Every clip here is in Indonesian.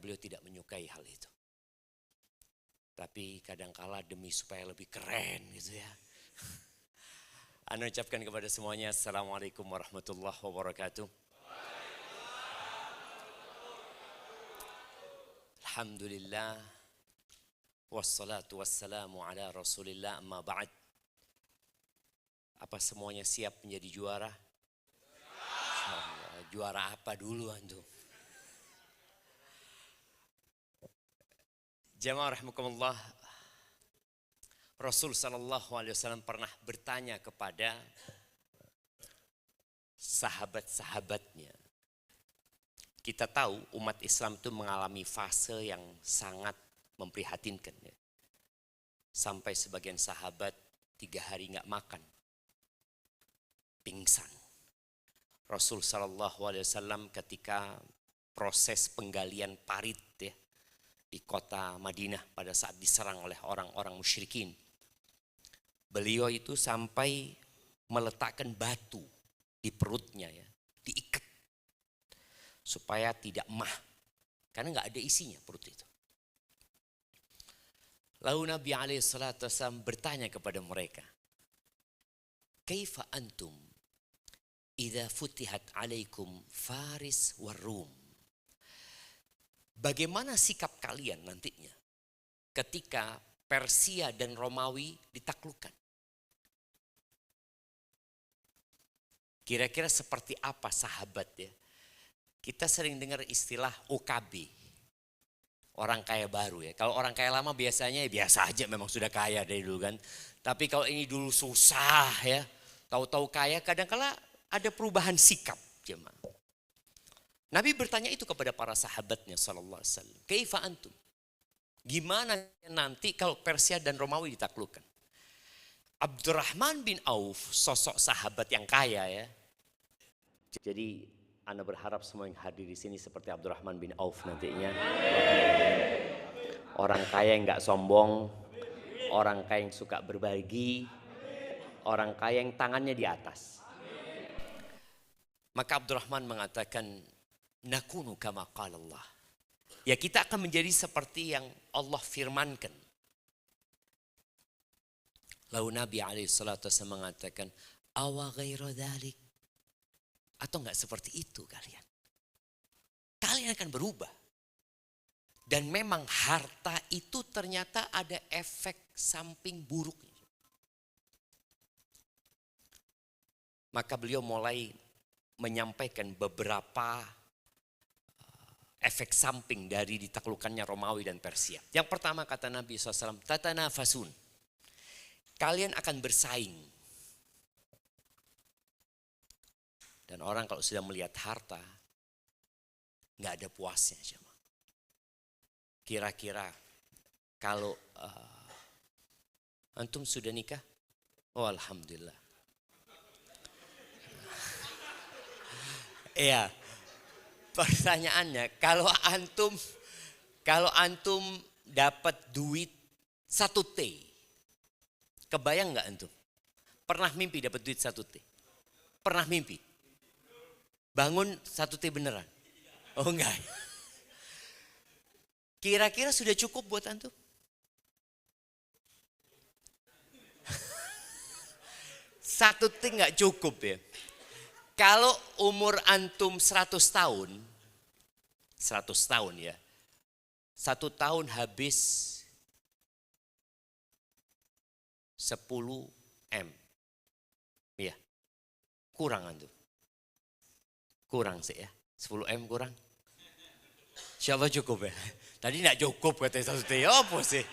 beliau tidak menyukai hal itu. Tapi kadangkala demi supaya lebih keren gitu ya. Ana ucapkan kepada semuanya, Assalamualaikum warahmatullahi wabarakatuh. Alhamdulillah. Wassalatu wassalamu ala rasulillah amma ba'd. Apa semuanya siap menjadi juara? Insyaallah. Juara apa dulu antum? Jamaah rahimakumullah. Rasul sallallahu alaihi wasallam pernah bertanya kepada sahabat-sahabatnya. Kita tahu umat Islam itu mengalami fase yang sangat memprihatinkan. Ya. Sampai sebagian sahabat 3 hari nggak makan. Pingsan. Rasul sallallahu alaihi wasallam ketika proses penggalian parit ya, di kota Madinah pada saat diserang oleh orang-orang musyrikin. Beliau itu sampai meletakkan batu di perutnya ya, diikat supaya tidak mah, karena nggak ada isinya perut itu. Lalu Nabi SAW bertanya kepada mereka, Kaifa antum idza futihat alaikum Faris war Rum? Bagaimana sikap kalian nantinya ketika Persia dan Romawi ditaklukkan? Kira-kira seperti apa sahabat ya? Kita sering dengar istilah OKB. Orang kaya baru ya. Kalau orang kaya lama biasanya ya biasa aja, memang sudah kaya dari dulu kan. Tapi kalau ini dulu susah ya, tahu-tahu kaya, kadang-kala ada perubahan sikap jemaah. Nabi bertanya itu kepada para sahabatnya sallallahu alaihi wasallam. Kaifa antum? Gimana nanti kalau Persia dan Romawi ditaklukkan? Abdurrahman bin Auf, sosok sahabat yang kaya ya. Jadi Ana berharap semua yang hadir di sini seperti Abdurrahman bin Auf nantinya. Orang kaya yang nggak sombong, orang kaya yang suka berbagi, orang kaya yang tangannya di atas. Maka Abdurrahman mengatakan, nakunu kama qala Allah. Ya kita akan menjadi seperti yang Allah firmankan. Lalu Nabi SAW mengatakan, awa ghaira dhalik. Atau enggak seperti itu kalian. Kalian akan berubah. Dan memang harta itu ternyata ada efek samping buruknya. Maka beliau mulai menyampaikan beberapa efek samping dari ditaklukkannya Romawi dan Persia. Yang pertama kata Nabi SAW, tatanafasun. Kalian akan bersaing. Dan orang kalau sudah melihat harta, nggak ada puasnya. Kira-kira kalau antum sudah nikah? Oh alhamdulillah. Iya. Pertanyaannya, kalau antum dapat duit 1 T, kebayang nggak antum? Pernah mimpi dapat duit 1 T? Pernah mimpi? Bangun 1 T beneran? Oh enggak. Kira-kira sudah cukup buat antum? Satu T nggak cukup ya. Kalau umur antum 100 tahun, 100 tahun ya, 1 tahun habis 10 M. Iya, kurang antum. Kurang sih ya, 10 M kurang. Siapa cukup ya? Tadi enggak cukup katanya 1 T, apa sih?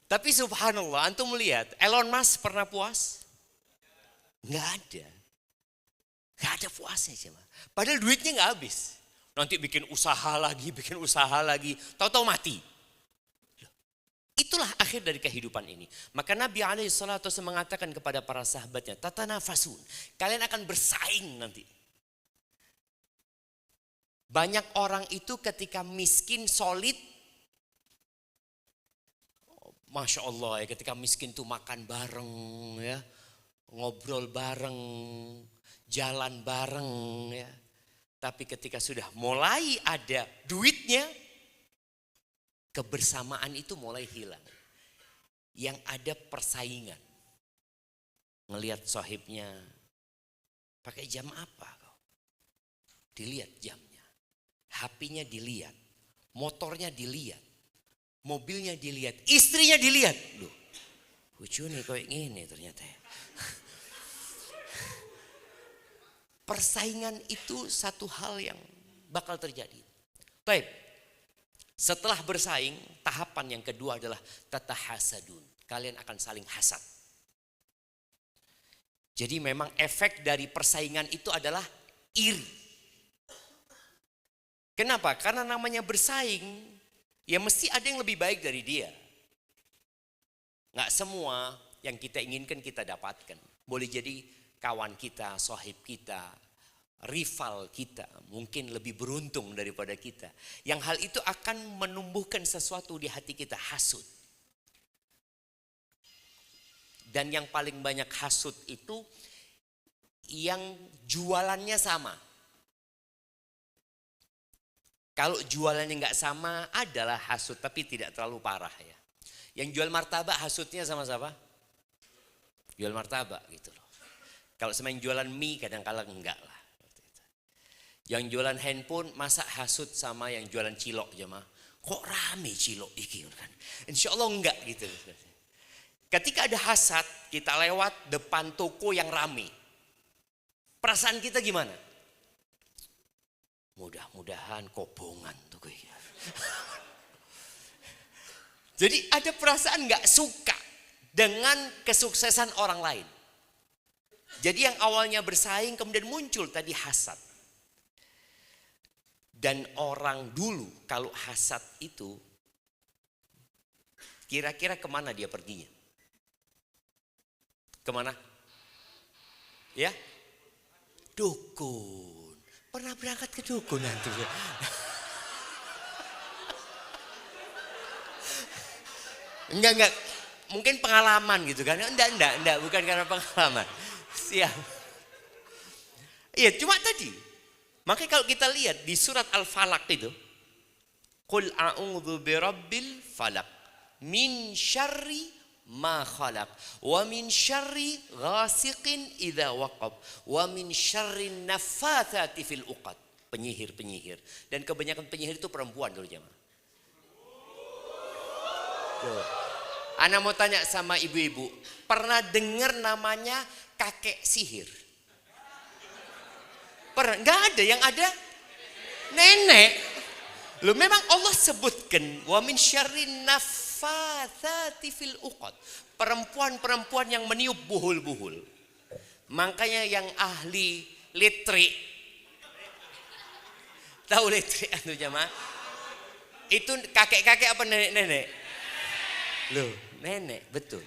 Tapi subhanallah, antum melihat Elon Musk pernah puas? Enggak ada. Enggak ada puasnya cuma. Padahal duitnya enggak habis. Nanti bikin usaha lagi, tahu-tahu mati. Itulah akhir dari kehidupan ini. Maka Nabi SAW mengatakan kepada para sahabatnya, tatanafasun, kalian akan bersaing nanti. Banyak orang itu ketika miskin solid, Masya Allah ya, ketika miskin tuh makan bareng ya, ngobrol bareng, jalan bareng ya. Tapi ketika sudah mulai ada duitnya, kebersamaan itu mulai hilang. Yang ada persaingan. Ngelihat sahibnya, pakai jam apa kau? Dilihat jamnya. HP-nya dilihat. Motornya dilihat. Mobilnya dilihat. Istrinya dilihat. Loh, lucu nih kayak gini ternyata. Persaingan itu satu hal yang bakal terjadi. Baik. Setelah bersaing, tahapan yang kedua adalah tatahasadun. Kalian akan saling hasad. Jadi memang efek dari persaingan itu adalah iri. Kenapa? Karena namanya bersaing, ya mesti ada yang lebih baik dari dia. Nggak semua yang kita inginkan kita dapatkan. Boleh jadi kawan kita, sahib kita, rival kita, mungkin lebih beruntung daripada kita. Yang hal itu akan menumbuhkan sesuatu di hati kita, hasud. Dan yang paling banyak hasud itu yang jualannya sama. Kalau jualannya nggak sama adalah hasud, tapi tidak terlalu parah ya. Yang jual martabak hasudnya sama siapa? Jual martabak gitu loh. Kalau semain jualan mie kadang-kadang enggak lah. Yang jualan handphone masa hasud sama yang jualan cilok jemaah. Kok rame cilok iki kan? Insya Allah enggak gitu. Ketika ada hasad, kita lewat depan toko yang rame. Perasaan kita gimana? Mudah-mudahan kobongan tuh gue. Jadi ada perasaan enggak suka dengan kesuksesan orang lain. Jadi yang awalnya bersaing kemudian muncul tadi hasad. Dan orang dulu kalau hasad itu kira-kira kemana dia perginya? Kemana? Ya? Dukun. Pernah berangkat ke dukun nanti? Enggak. Mungkin pengalaman gitu kan. Enggak. Bukan karena pengalaman. Siap. Iya, cuma tadi. Makanya kalau kita lihat di surat Al-Falaq itu. Qul a'udzu birabbil falaq. Min syarri ma khalaq. Wa min syarri ghasiqin idza waqab. Wa min syarri naffatsati fil uqad. Penyihir-penyihir. Dan kebanyakan penyihir itu perempuan dulu jemaah. Tuh. Ana mau tanya sama ibu-ibu, pernah dengar namanya kakek sihir? Pernah? Enggak ada, yang ada nenek. Loh memang Allah sebutkan wa min syarri naffatsati fil uqad. Perempuan-perempuan yang meniup buhul-buhul. Makanya yang ahli litrik. Tahu litrik itu jemaah? Itu kakek-kakek apa nenek-nenek? Loh, nenek, betul.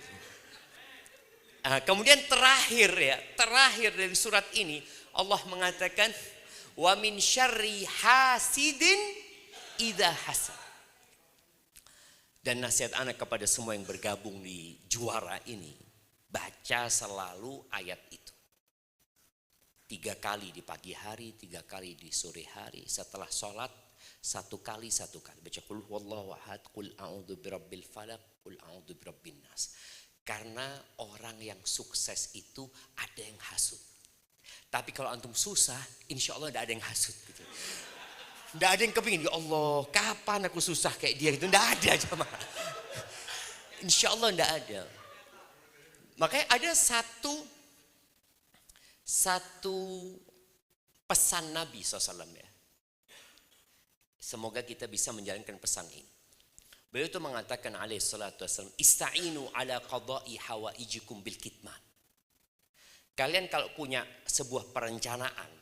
Kemudian terakhir dari surat ini Allah mengatakan wa min syarri hasidin idza hasad. Dan nasihat anak kepada semua yang bergabung di juara ini, baca selalu ayat itu. 3 kali di pagi hari, 3 kali di sore hari, setelah sholat 1 kali. Baca qul huwallahu ahad, qul a'udzu birabbil falaq, qul a'udzu birabbin nas. Karena orang yang sukses itu ada yang hasud. Tapi kalau antum susah, insya Allah tidak ada yang hasud gitu. Tidak ada yang kepingin, ya Allah kapan aku susah kayak dia gitu. Tidak ada jemaah. Insya Allah tidak ada. Makanya ada satu pesan Nabi SAW ya. Semoga kita bisa menjalankan pesan ini. Beliau itu mengatakan alaihi salatu wassalam, ista'inu ala qada'i hawaijikum bil kitman. Kalian kalau punya sebuah perencanaan,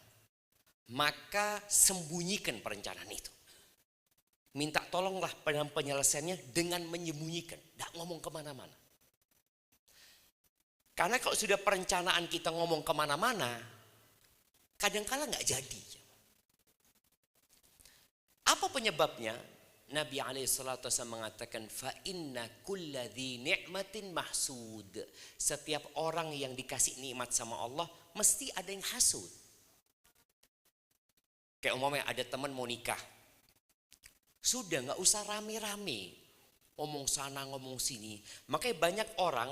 maka sembunyikan perencanaan itu. Minta tolonglah dalam penyelesaiannya dengan menyembunyikan, tidak ngomong kemana-mana. Karena kalau sudah perencanaan kita ngomong kemana-mana, kadang-kala nggak jadi. Apa penyebabnya? Nabi SAW mengatakan fa inna kulla dhi ni'matin mahsud. Setiap orang yang dikasih nikmat sama Allah mesti ada yang hasud. Kayak umumnya ada teman mau nikah. Sudah nggak usah rame-rame. Ngomong sana ngomong sini. Makanya banyak orang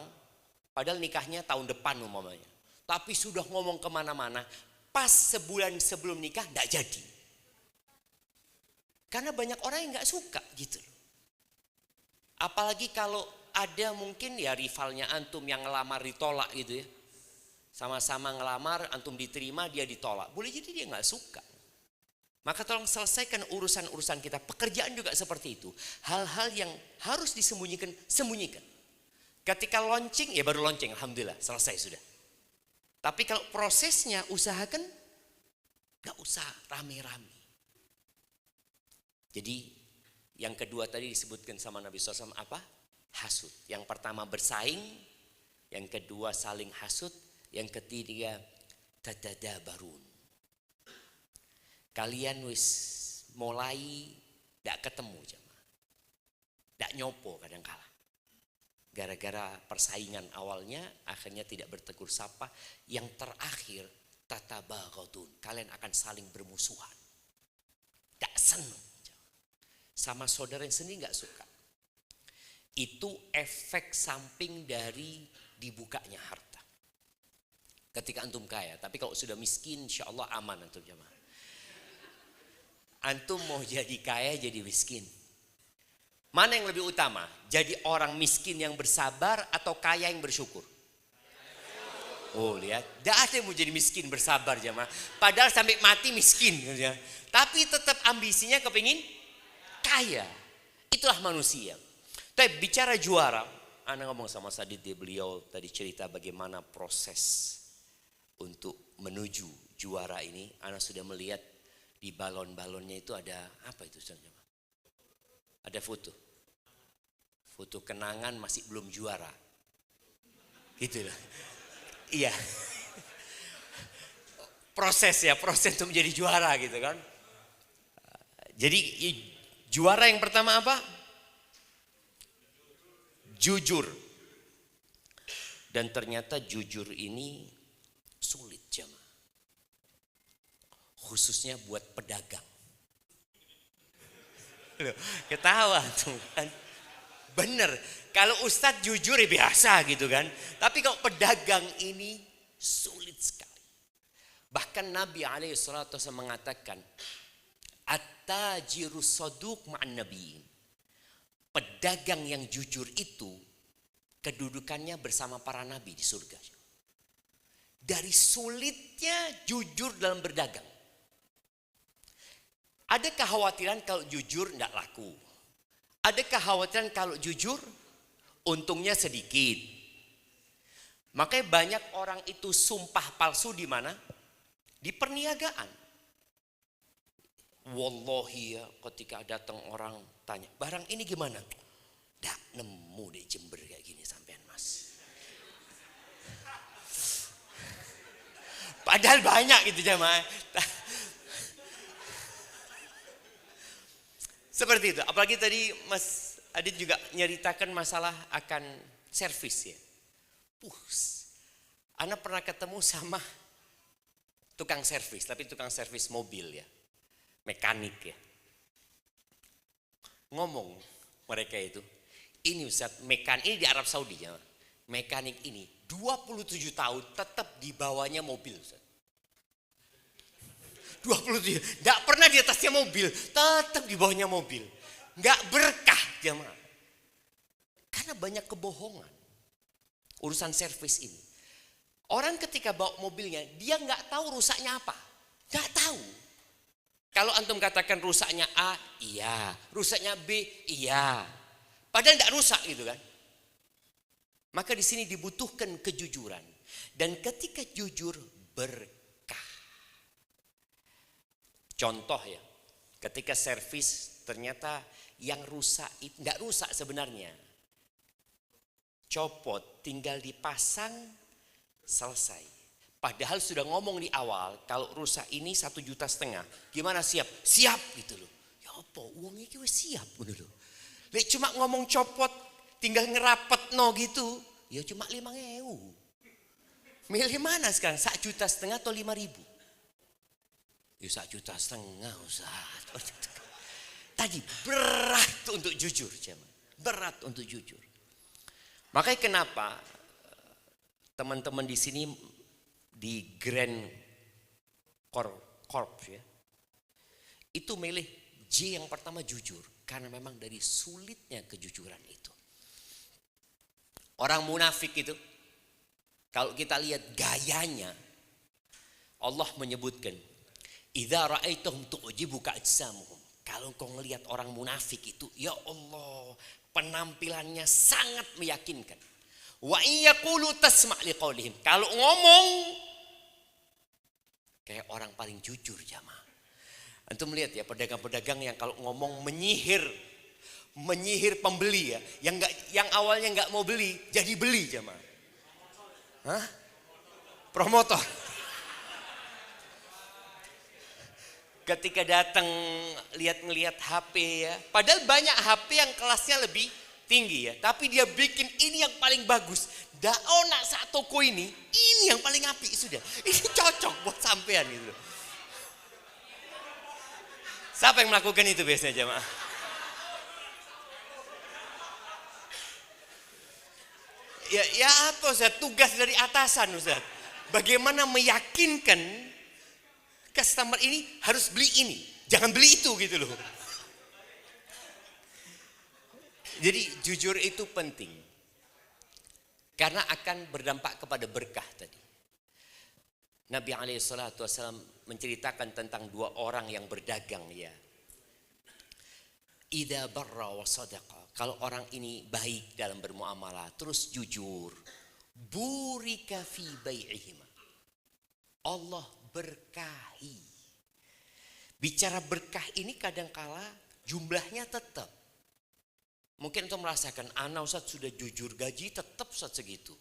padahal nikahnya tahun depan umumnya. Tapi sudah ngomong kemana-mana. Pas sebulan sebelum nikah nggak jadi. Karena banyak orang yang nggak suka gitu. Apalagi kalau ada mungkin ya rivalnya antum yang ngelamar ditolak gitu ya. Sama-sama ngelamar, antum diterima, dia ditolak. Boleh jadi dia nggak suka. Maka tolong selesaikan urusan-urusan kita. Pekerjaan juga seperti itu. Hal-hal yang harus disembunyikan, sembunyikan. Ketika launching, ya baru launching. Alhamdulillah, selesai sudah. Tapi kalau prosesnya usahakan, nggak usah rame-rame. Jadi yang kedua tadi disebutkan sama Nabi SAW apa? Hasud. Yang pertama bersaing. Yang kedua saling hasud. Yang ketiga tadadabarun. Kalian wis mulai tidak ketemu jemaah. Tidak nyopo kadang-kala. Gara-gara persaingan awalnya akhirnya tidak bertegur sapa. Yang terakhir tatabaghadun. Kalian akan saling bermusuhan. Tidak senang. Sama saudara yang sendiri nggak suka. Itu efek samping dari dibukanya harta. Ketika antum kaya. Tapi kalau sudah miskin insya Allah aman antum jemaah. Antum mau jadi kaya jadi miskin. Mana yang lebih utama? Jadi orang miskin yang bersabar atau kaya yang bersyukur? Oh lihat, tidak ada yang mau jadi miskin bersabar jemaah. Padahal sampai mati miskin. Tapi tetap ambisinya kepingin kaya. Itulah manusia. Tapi bicara juara, Ana ngomong sama Sadid, beliau tadi cerita bagaimana proses untuk menuju juara ini. Ana sudah melihat di balon-balonnya itu ada apa itu? Ada foto. Foto kenangan masih belum juara. Gitu lah. Iya. Proses untuk menjadi juara gitu kan. Jadi juara yang pertama apa? Jujur. Dan ternyata jujur ini sulit jemaah. Khususnya buat pedagang. Loh, ketawa tuh kan. Bener, kalau ustadz jujur ya biasa gitu kan. Tapi kalau pedagang ini sulit sekali. Bahkan Nabi SAW mengatakan, At-tajiru saduq ma'an nabiyin. Pedagang yang jujur itu kedudukannya bersama para nabi di surga. Dari sulitnya jujur dalam berdagang. Ada kekhawatiran kalau jujur tidak laku. Ada kekhawatiran kalau jujur untungnya sedikit. Makanya banyak orang itu sumpah palsu di mana? Di perniagaan. Wallahi ya, ketika datang orang tanya, barang ini gimana? Nggak nemu di Jember kayak gini sampean mas. Padahal banyak gitu jemaah. Seperti itu. Apalagi tadi Mas Adit juga nyeritakan masalah akan servis ya. Ana pernah ketemu sama tukang servis, tapi tukang servis mobil ya. Mekanik ya. Ngomong mereka itu, ini Ustaz, mekanik ini di Arab Saudi ya. Mekanik ini 27 tahun tetap di bawahnya mobil Ustaz. 27, enggak pernah di atasnya mobil, tetap di bawahnya mobil. Enggak berkah jemaah. Karena banyak kebohongan. Urusan servis ini. Orang ketika bawa mobilnya, dia enggak tahu rusaknya apa. Enggak tahu. Kalau antum katakan rusaknya A, iya. Rusaknya B, iya. Padahal enggak rusak gitu kan. Maka di sini dibutuhkan kejujuran. Dan ketika jujur berkah. Contoh ya, ketika servis ternyata yang rusak itu enggak rusak sebenarnya. Copot, tinggal dipasang, selesai. Padahal sudah ngomong di awal, kalau rusak ini 1,5 juta. Gimana siap? Siap gitu loh. Ya apa, uangnya itu siap gitu loh. Lek cuma ngomong copot, tinggal ngerapet no gitu, ya cuma 5.000. Milih mana sekarang, 1,5 juta atau 5.000? Ya 1,5 juta Ustaz. Tadi berat untuk jujur jemaah. Berat untuk jujur. Makanya kenapa teman-teman di sini di Grand Corp ya, itu milih J yang pertama jujur. Karena memang dari sulitnya kejujuran itu. Orang munafik itu, kalau kita lihat gayanya, Allah menyebutkan, idza ra'aitahum tu'jibuka ajsamuhum. Kalau kau ngelihat orang munafik itu, ya Allah, penampilannya sangat meyakinkan. Wa iyaqulu tasma' liqaulihim. Kalau ngomong kayak orang paling jujur jamaah. Antum lihat ya pedagang-pedagang yang kalau ngomong menyihir pembeli ya, yang awalnya nggak mau beli jadi beli jamaah. Hah? Promotor. Ketika datang ngelihat HP ya, padahal banyak HP yang kelasnya lebih tinggi ya, tapi dia bikin ini yang paling bagus. Nak saat toko ini yang paling apik sudah. Ini cocok buat sampean gitu. Siapa yang melakukan itu biasanya jemaah? Ya apa Ustaz? Tugas dari atasan Ustaz. Bagaimana meyakinkan customer ini harus beli ini. Jangan beli itu gitu loh. Jadi jujur itu penting. Karena akan berdampak kepada berkah tadi. Nabi SAW menceritakan tentang 2 orang yang berdagang ya. Idza barra wa sadaqa. Kalau orang ini baik dalam bermuamalah, terus jujur, burika fi bai'ihima. Allah berkahi. Bicara berkah ini kadangkala jumlahnya tetap. Mungkin untuk merasakan, Ustaz sudah jujur gaji tetap Ustaz segitu.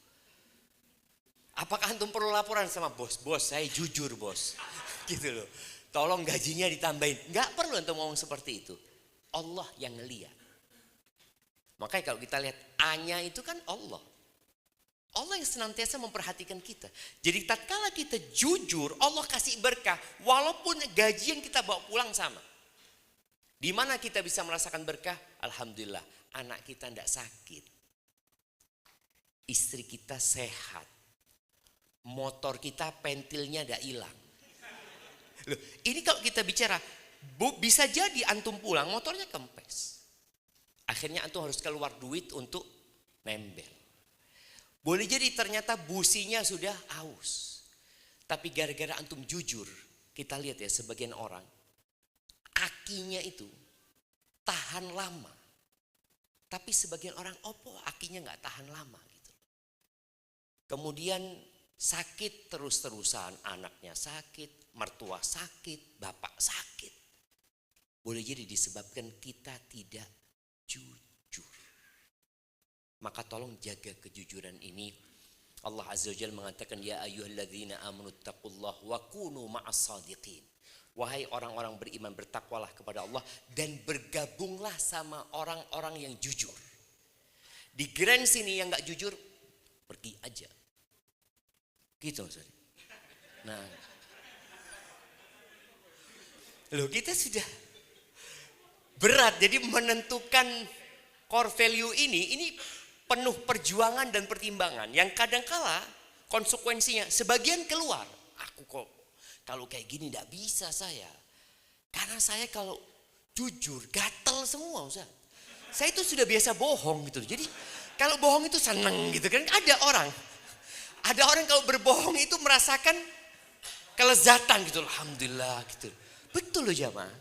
Apakah antum perlu laporan sama bos? Bos, saya jujur bos. Gitu loh. Tolong gajinya ditambahin. Enggak perlu antum ngomong seperti itu. Allah yang ngeliat. Makanya kalau kita lihat A-nya itu kan Allah. Allah yang senantiasa memperhatikan kita. Jadi tatkala kita jujur, Allah kasih berkah. Walaupun gaji yang kita bawa pulang sama. Di mana kita bisa merasakan berkah? Alhamdulillah, anak kita tidak sakit. Istri kita sehat. Motor kita pentilnya tidak hilang. Loh, ini kalau kita bicara, bisa jadi antum pulang motornya kempes. Akhirnya antum harus keluar duit untuk nembel. Boleh jadi ternyata businya sudah aus. Tapi gara-gara antum jujur, kita lihat ya sebagian orang, akinya itu tahan lama. Tapi sebagian orang akinya nggak tahan lama gitu. Kemudian sakit terus-terusan, anaknya sakit, mertua sakit, bapak sakit. Boleh jadi disebabkan kita tidak jujur. Maka tolong jaga kejujuran ini. Allah Azza wa Jalla mengatakan, ya ayyuhalladzina amanu taqullaha wa kunu ma'as shadiqin. Wahai orang-orang beriman, bertakwalah kepada Allah dan bergabunglah sama orang-orang yang jujur. Di grand sini yang nggak jujur, pergi aja. Gitu Ustaz. Nah, loh kita sudah berat. Jadi menentukan core value ini penuh perjuangan dan pertimbangan. Yang kadangkala konsekuensinya sebagian keluar. Aku kok kalau kayak gini tidak bisa saya. Karena saya kalau jujur gatel semua Ustaz. Saya itu sudah biasa bohong gitu. Jadi kalau bohong itu seneng gitu kan. Ada orang kalau berbohong itu merasakan kelezatan gitu. Alhamdulillah gitu. Betul loh jamaah.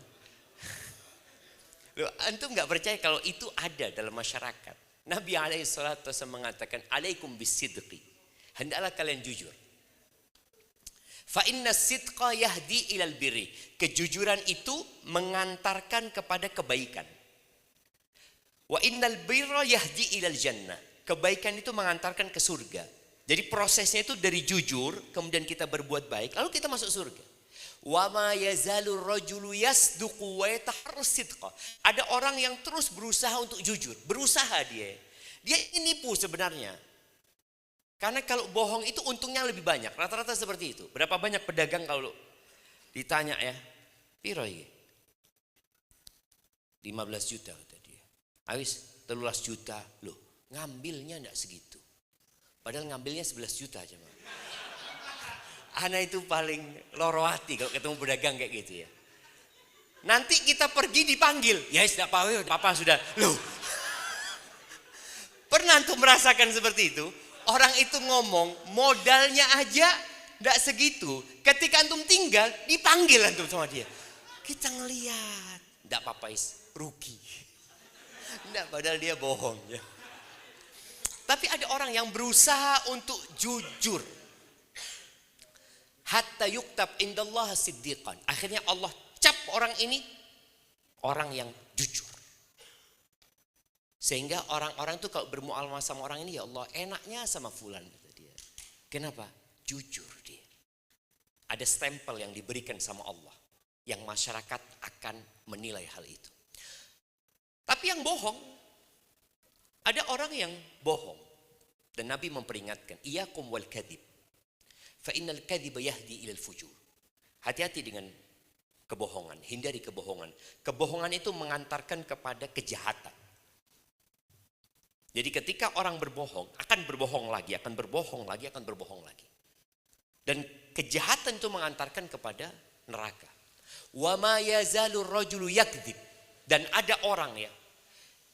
Loh, antum nggak percaya kalau itu ada dalam masyarakat. Nabi SAW mengatakan, alaikum bisidqi. Hendaklah kalian jujur. Fa inna sidqa yahdi ilal birri. Kejujuran itu mengantarkan kepada kebaikan. Wa innal birra yahdi ilal jannah. Kebaikan itu mengantarkan ke surga. Jadi prosesnya itu dari jujur, kemudian kita berbuat baik, lalu kita masuk surga. Wa ma yazalur rajulu yasduqu wa yataharras sidqa. Ada orang yang terus berusaha untuk jujur, berusaha dia. Dia nipu sebenarnya. Karena kalau bohong itu untungnya lebih banyak, rata-rata seperti itu. Berapa banyak pedagang kalau ditanya ya, Piro iki? 15 juta kata dia. Awis 13 juta. Loh, ngambilnya enggak segitu. Padahal ngambilnya 11 juta aja. Ana itu paling loro hati kalau ketemu pedagang kayak gitu ya. Nanti kita pergi dipanggil. Ya sudah papa sudah. Loh. Pernah tuh merasakan seperti itu? Orang itu ngomong modalnya aja enggak segitu. Ketika antum tinggal dipanggil antum sama dia. Kita ngelihat. Enggak apa-apa rugi. Enggak, padahal dia bohong ya. Tapi ada orang yang berusaha untuk jujur. Hatta yuktab indallah siddiqan. Akhirnya Allah cap orang ini orang yang jujur. Sehingga orang-orang tuh kalau bermuamalah sama orang ini, ya Allah enaknya sama fulan kata dia. Kenapa? Jujur dia. Ada stempel yang diberikan sama Allah yang masyarakat akan menilai hal itu. Tapi yang bohong, ada orang yang bohong dan Nabi memperingatkan, iyyakum wal kadzib. Fa innal kadziba yahdi ilal fujur. Hati-hati dengan kebohongan, hindari kebohongan. Kebohongan itu mengantarkan kepada kejahatan. Jadi ketika orang berbohong, akan berbohong lagi, akan berbohong lagi, akan berbohong lagi. Dan kejahatan itu mengantarkan kepada neraka. Wa ma yazalur rajulu yakdzib. Dan ada orang ya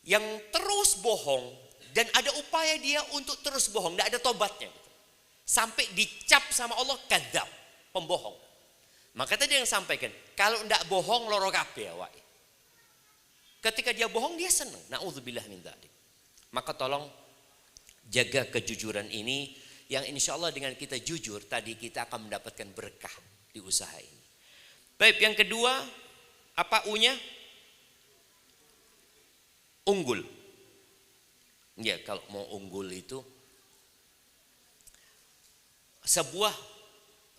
yang terus bohong dan ada upaya dia untuk terus bohong, tidak ada tobatnya. Sampai dicap sama Allah kadzab, pembohong. Maka tadi yang sampaikan, kalau tidak bohong loro kabeh awake. Ketika dia bohong dia senang. Nauzubillah min dzalik. Maka tolong jaga kejujuran ini yang insya Allah dengan kita jujur tadi kita akan mendapatkan berkah di usaha ini. Baik, yang kedua apa U-nya? Unggul. Ya, kalau mau unggul itu sebuah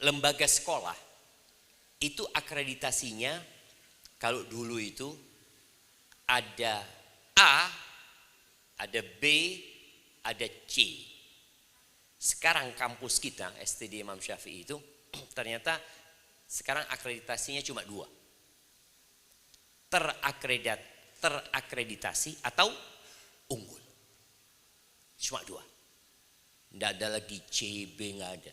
lembaga sekolah itu akreditasinya kalau dulu itu ada A, ada B, ada C. Sekarang kampus kita STD Imam Syafi'i itu ternyata sekarang akreditasinya cuma 2. Terakreditasi atau unggul. Cuma 2. Tidak ada lagi C, B, nggak ada.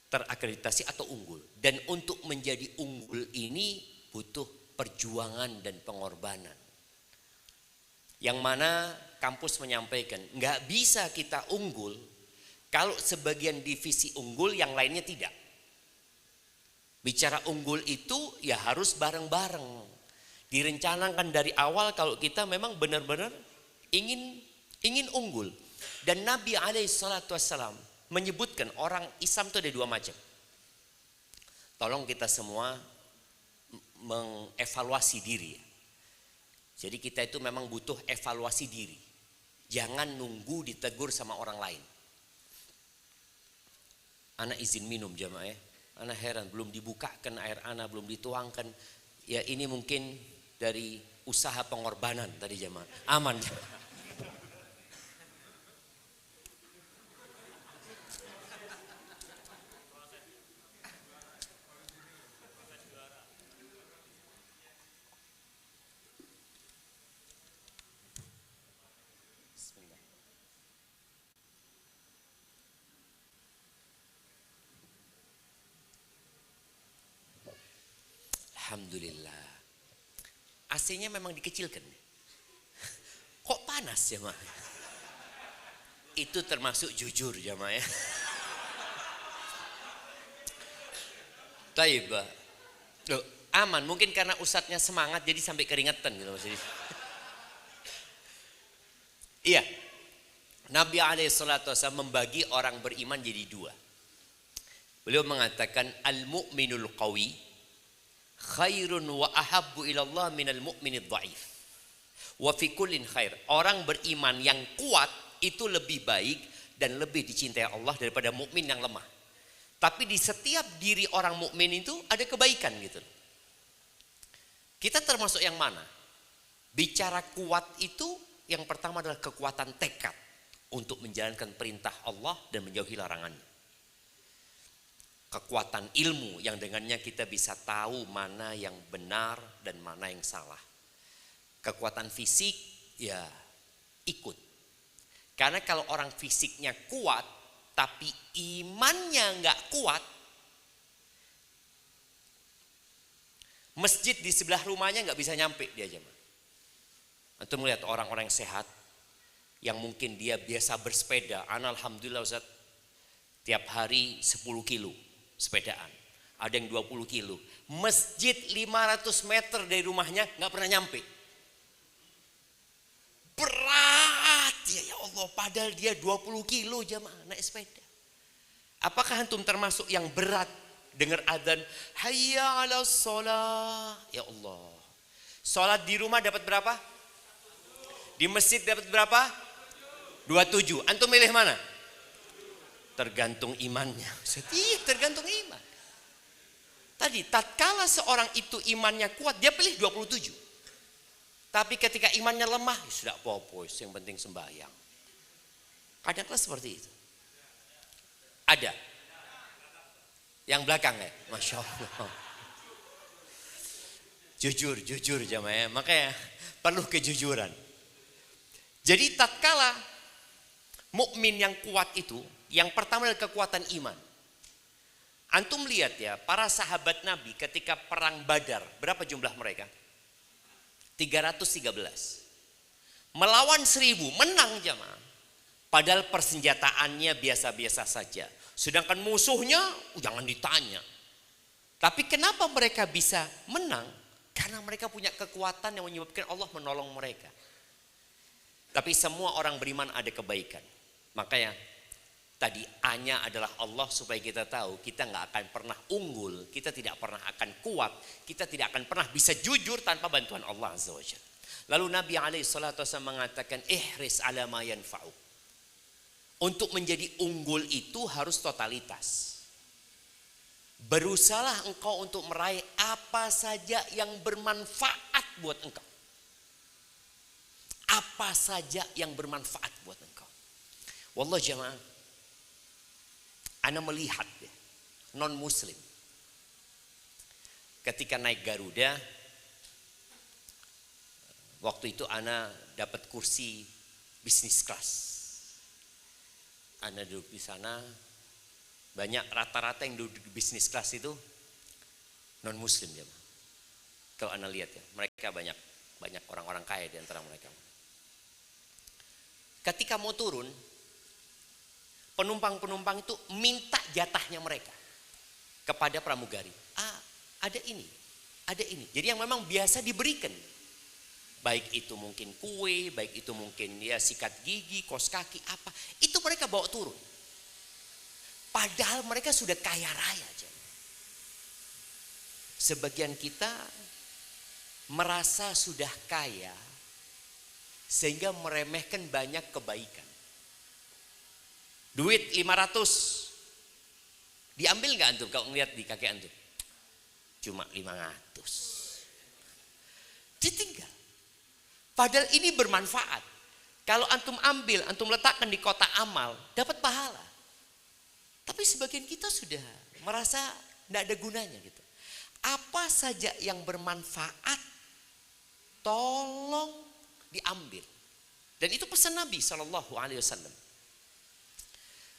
Terakreditasi atau unggul. Dan untuk menjadi unggul ini butuh perjuangan dan pengorbanan. Yang mana kampus menyampaikan, nggak bisa kita unggul kalau sebagian divisi unggul yang lainnya tidak. Bicara unggul itu ya harus bareng-bareng. Direncanakan dari awal kalau kita memang benar-benar ingin unggul. Dan Nabi SAW menyebutkan orang Islam itu ada 2 macam. Tolong kita semua mengevaluasi diri. Jadi kita itu memang butuh evaluasi diri. Jangan nunggu ditegur sama orang lain. Ana izin minum jamaah ya. Ana heran belum dibukakan air ana, belum dituangkan. Ya ini mungkin dari usaha pengorbanan tadi jamaah. Aman. Alhamdulillah. AC-nya memang dikecilkan. Kok panas jemaah? Itu termasuk jujur jemaah ya. Taib. Loh, aman. Mungkin karena ustadznya semangat jadi sampai keringetan gitu maksudnya. Iya. Nabi SAW membagi orang beriman jadi 2. Beliau mengatakan al-mu'minul qawi khairun wa ahabbu ilallah minal mu'minid dhaif. Wa fi kullin khair. Orang beriman yang kuat itu lebih baik dan lebih dicintai Allah daripada mukmin yang lemah. Tapi di setiap diri orang mukmin itu ada kebaikan gitu. Kita termasuk yang mana? Bicara kuat itu yang pertama adalah kekuatan tekad untuk menjalankan perintah Allah dan menjauhi larangannya. Kekuatan ilmu yang dengannya kita bisa tahu mana yang benar dan mana yang salah. Kekuatan fisik ya ikut. Karena kalau orang fisiknya kuat tapi imannya nggak kuat, masjid di sebelah rumahnya nggak bisa nyampe dia aja. Antum melihat orang-orang yang sehat, yang mungkin dia biasa bersepeda, alhamdulillah Ustaz, tiap hari 10 kilo sepedaan, ada yang 20 kilo. Masjid 500 meter dari rumahnya nggak pernah nyampe. Berat ya Allah, padahal dia 20 kilo jamaah naik sepeda. Apakah antum termasuk yang berat dengar adzan hayya 'alas shalah? Ya Allah. Salat di rumah dapat berapa? Di masjid dapat berapa? 27. Antum milih mana? Tergantung imannya. Tergantung iman. Tadi tatkala seorang itu imannya kuat, dia pilih 27. Tapi ketika imannya lemah, ya sudah apa-apa, yang penting sembahyang. Kadang-kadang seperti itu. Ada. Yang belakang ya, Masya Allah. Jujur jamaah ya. Makanya perlu kejujuran. Jadi tatkala mukmin yang kuat itu, yang pertama adalah kekuatan iman. Antum lihat ya, para sahabat Nabi ketika perang Badar, berapa jumlah mereka? 313. Melawan 1000, menang jamaah. Padahal persenjataannya biasa-biasa saja. Sedangkan musuhnya jangan ditanya. Tapi kenapa mereka bisa menang? Karena mereka punya kekuatan yang menyebabkan Allah menolong mereka. Tapi semua orang beriman ada kebaikan. Makanya tadi A-nya adalah Allah supaya kita tahu kita nggak akan pernah unggul, kita tidak pernah akan kuat, kita tidak akan pernah bisa jujur tanpa bantuan Allah Azza wa Jalla. Lalu Nabi SAW mengatakan ihris ala ma yanfa'uk. Untuk menjadi unggul itu harus totalitas. Berusahalah engkau untuk meraih apa saja yang bermanfaat buat engkau. Apa saja yang bermanfaat buat engkau. Wallah jamaah, ana melihat ya, non muslim ketika naik Garuda, waktu itu ana dapat kursi bisnis kelas. Ana duduk di sana, banyak rata-rata yang duduk di bisnis kelas itu non muslim jamaah. Kalau ana lihat ya, mereka banyak orang-orang kaya di antara mereka. Ketika mau turun, penumpang-penumpang itu minta jatahnya mereka kepada pramugari. Ada ini. Jadi yang memang biasa diberikan. Baik itu mungkin kue, baik itu mungkin ya sikat gigi, kos kaki, apa. Itu mereka bawa turun. Padahal mereka sudah kaya raya aja. Sebagian kita merasa sudah kaya sehingga meremehkan banyak kebaikan. Duit 500 diambil nggak antum kalau ngeliat di kaki antum? Cuma 500. Ditinggal. Padahal ini bermanfaat. Kalau antum ambil, antum letakkan di kotak amal, dapat pahala. Tapi sebagian kita sudah merasa tidak ada gunanya gitu. Apa saja yang bermanfaat, tolong diambil. Dan itu pesan Nabi SAW.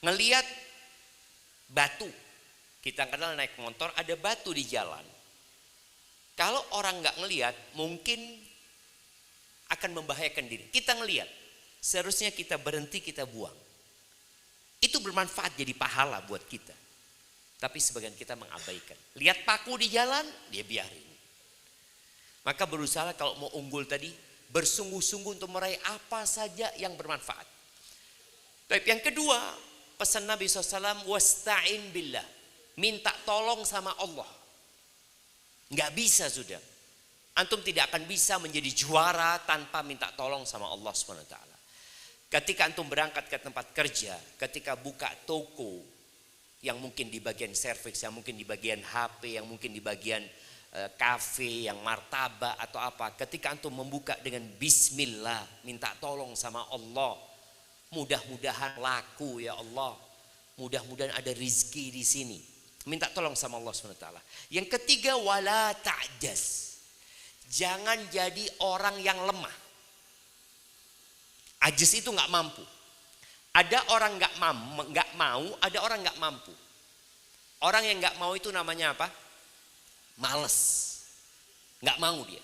Ngelihat batu, kita kenal naik motor ada batu di jalan. Kalau orang nggak ngelihat, mungkin akan membahayakan diri. Kita ngelihat, seharusnya kita berhenti, kita buang. Itu bermanfaat jadi pahala buat kita. Tapi sebagian kita mengabaikan. Lihat paku di jalan, dia biarin. Maka berusaha kalau mau unggul tadi, bersungguh-sungguh untuk meraih apa saja yang bermanfaat. Baik, yang kedua, pesan Nabi SAW, wasta'in billah. Minta tolong sama Allah. Nggak bisa sudah. Antum tidak akan bisa menjadi juara tanpa minta tolong sama Allah SWT. Ketika antum berangkat ke tempat kerja, ketika buka toko, yang mungkin di bagian serviks, yang mungkin di bagian HP, yang mungkin di bagian kafe, yang martabak atau apa. Ketika antum membuka dengan bismillah, minta tolong sama Allah. Mudah-mudahan laku ya Allah. Mudah-mudahan ada rizki di sini. Minta tolong sama Allah SWT. Yang ketiga, wala ta'jaz. Jangan jadi orang yang lemah. Ajaz itu nggak mampu. Ada orang nggak mau, ada orang nggak mampu. Orang yang nggak mau itu namanya apa? Males. Nggak mau dia.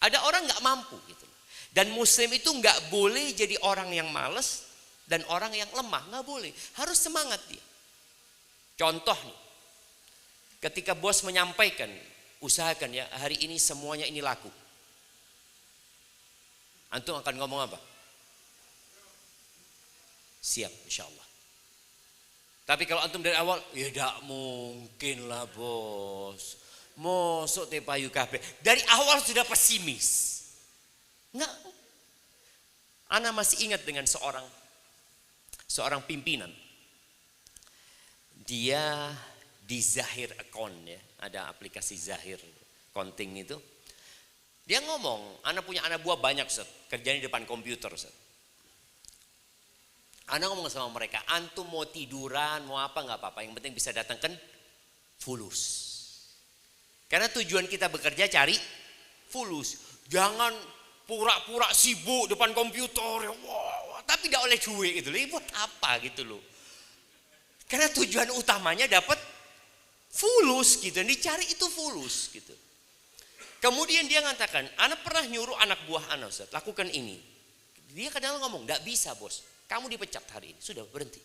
Ada orang nggak mampu gitu. Dan muslim itu nggak boleh jadi orang yang males dan orang yang lemah, nggak boleh. Harus semangat dia. Contoh nih, ketika bos menyampaikan, usahakan ya hari ini semuanya ini laku. Antum akan ngomong apa? Siap, insya Allah. Tapi kalau antum dari awal, ya tidak mungkin lah bos. Mosok teh payu kabeh. Dari awal sudah pesimis. Enggak. Ana masih ingat dengan seorang pimpinan. Dia di Zahir Account ya, ada aplikasi Zahir Accounting itu. Dia ngomong, ana punya anak buah banyak Ustaz, kerjanya di depan komputer Ustaz. Ana ngomong sama mereka, antum mau tiduran, mau apa nggak apa-apa, yang penting bisa datangkan fulus. Karena tujuan kita bekerja cari fulus. Jangan pura-pura sibuk depan komputer, wah, tapi tidak oleh duit gitu loh. Buat apa gitu loh? Karena tujuan utamanya dapat fulus gitu. Dicari itu fulus gitu. Kemudian dia mengatakan, anak pernah nyuruh anak buah anak Ustaz, lakukan ini. Dia kadang ngomong, enggak bisa bos. Kamu dipecat hari ini, sudah berhenti.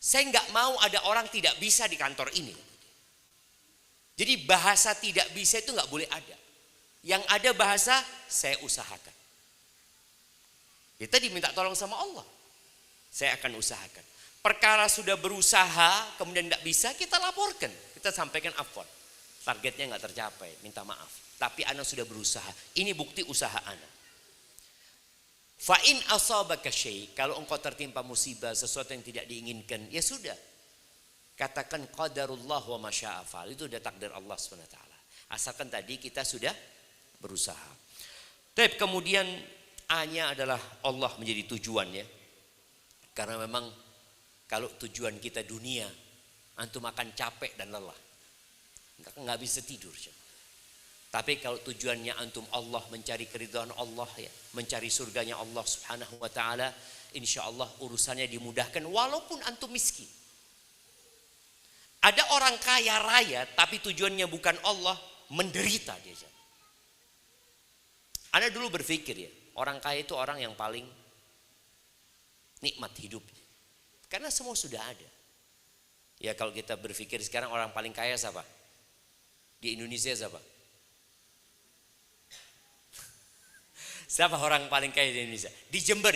Saya nggak mau ada orang tidak bisa di kantor ini. Jadi bahasa tidak bisa itu nggak boleh ada. Yang ada bahasa saya usahakan. Kita diminta tolong sama Allah. Saya akan usahakan. Perkara sudah berusaha kemudian tidak bisa, kita laporkan. Kita sampaikan afwan. Targetnya nggak tercapai, minta maaf. Tapi ana sudah berusaha. Ini bukti usaha ana. Fa in asabaka syai', kalau engkau tertimpa musibah, sesuatu yang tidak diinginkan, ya sudah. Katakan qadarullah wa masya'a fa'al. Itu udah takdir Allah SWT. Asalkan tadi kita sudah berusaha. Tapi kemudian A-nya adalah Allah menjadi tujuannya. Karena memang kalau tujuan kita dunia, antum akan capek dan lelah. Nggak bisa tidur. Tapi kalau tujuannya antum Allah, mencari keridhaan Allah ya, mencari surganya Allah Subhanahu wa taala, insyaallah urusannya dimudahkan walaupun antum miskin. Ada orang kaya raya tapi tujuannya bukan Allah, menderita dia. Ana dulu berpikir ya, orang kaya itu orang yang paling nikmat hidup. Karena semua sudah ada. Ya kalau kita berpikir sekarang orang paling kaya siapa? Di Indonesia siapa? Siapa orang paling kaya di Indonesia? Di Jember.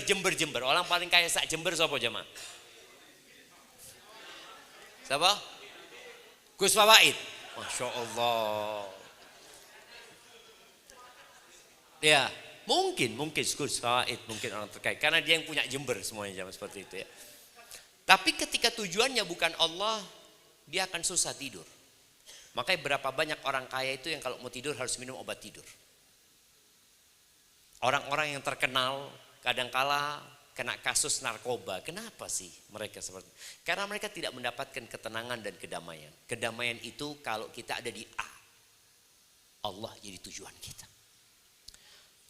Orang paling kaya sak Jember siapa jemaah? Siapa? Gus Fawaid. Masya Allah. Ya, mungkin Gus Fawaid, mungkin orang terkait. Karena dia yang punya Jember semuanya zaman seperti itu ya. Tapi ketika tujuannya bukan Allah, dia akan susah tidur. Makanya berapa banyak orang kaya itu yang kalau mau tidur harus minum obat tidur. Orang-orang yang terkenal kadangkala kena kasus narkoba. Kenapa sih mereka seperti itu? Karena mereka tidak mendapatkan ketenangan dan kedamaian. Kedamaian itu kalau kita ada di A. Allah jadi tujuan kita.